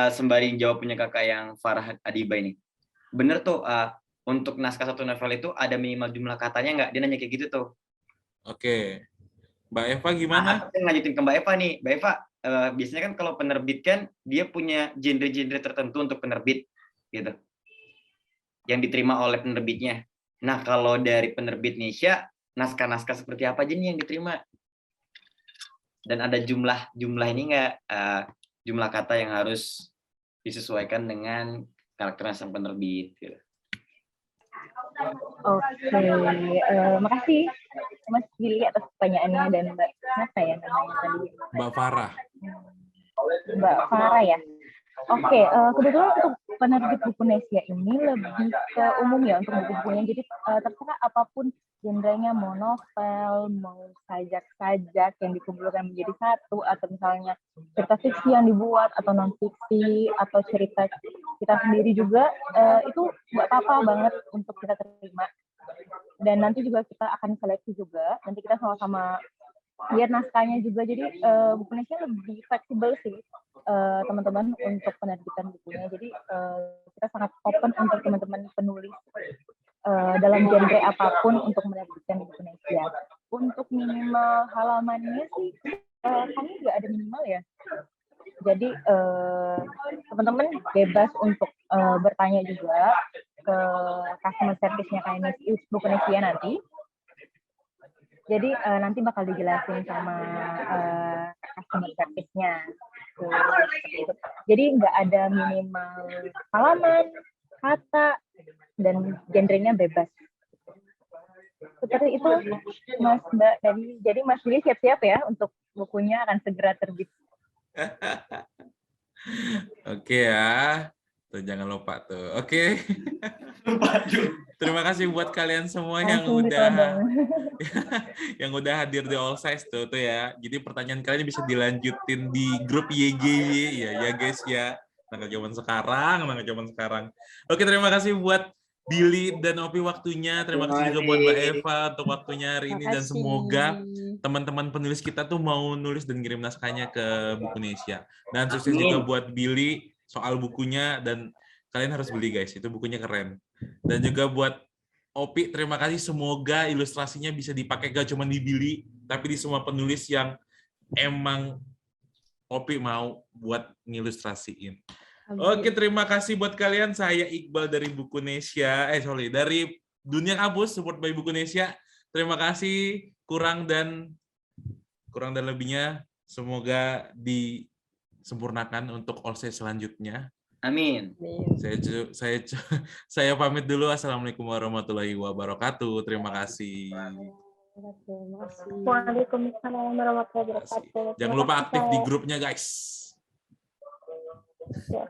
Sembari jawab punya kakak yang Farah Adiba ini. Bener tuh, untuk naskah satu novel itu ada minimal jumlah katanya nggak? Dia nanya kayak gitu tuh. Oke. Mbak Eva gimana? Aku lanjutin ke Mbak Eva nih. Mbak Eva, biasanya kan kalau penerbit kan dia punya genre-genre tertentu untuk penerbit gitu. Yang diterima oleh penerbitnya. Nah, kalau dari penerbit Indonesia, naskah-naskah seperti apa aja nih yang diterima? Dan ada jumlah ini nggak? Jumlah kata yang harus disesuaikan dengan karakter sang penerbit. Gitu. Oke, makasih Mas Billy atas pertanyaannya dan Mbak apa ya namanya tadi? Mbak Farah. Mbak Farah ya. Oke, kebetulan untuk penerbit buku Nesia ini lebih ke umum ya untuk buku-bukunya. Jadi terserah apapun genrenya, mau novel, mau sajak-sajak yang dikumpulkan menjadi satu, atau misalnya cerita fiksi yang dibuat, atau non-fiksi, atau cerita kita sendiri juga, itu nggak apa-apa banget untuk kita terima. Dan nanti juga kita akan seleksi juga, nanti kita sama-sama lihat naskahnya juga. Jadi buku Nesia lebih fleksibel sih teman-teman untuk penerbitan bukunya. Jadi kita sangat open untuk teman-teman penulis dalam genre apapun untuk menerbitkan buku Nesia. Untuk minimal halamannya sih kami nggak ada minimal ya. Jadi teman-teman bebas untuk bertanya juga ke customer service-nya buku Nesia nanti. Jadi nanti bakal dijelasin sama customer service-nya. Jadi nggak ada minimal halaman, kata, dan genrenya bebas. Seperti itu, Mas Mbak. Jadi Mas Billy siap-siap ya untuk bukunya akan segera terbit. Oke ya. Tuh, jangan lupa tuh. Oke. Terima kasih buat kalian semua yang udah hadir di All Size tuh ya. Jadi pertanyaan kalian bisa dilanjutin di grup YGY ya guys ya. Nah, zaman sekarang. Oke, terima kasih buat Billy dan Opi waktunya. Terima kasih juga buat Mbak Eva untuk waktunya hari ini, dan semoga teman-teman penulis kita tuh mau nulis dan kirim naskahnya ke buku Nesia. Dan sukses juga buat Billy soal bukunya, dan kalian harus beli guys, itu bukunya keren. Dan juga buat Opi, terima kasih, semoga ilustrasinya bisa dipakai gak cuma di Billy, tapi di semua penulis yang emang Opi mau buat ngilustrasiin. Oke, terima kasih buat kalian. Saya Iqbal dari buku Nesia, dari Dunia Kabus, support by buku Nesia. Terima kasih, kurang dan lebihnya semoga disempurnakan untuk all stage selanjutnya. Amin. Saya pamit dulu. Assalamualaikum warahmatullahi wabarakatuh. Terima kasih. Waalaikumsalam warahmatullahi wabarakatuh. Jangan lupa aktif di grupnya guys. Ya.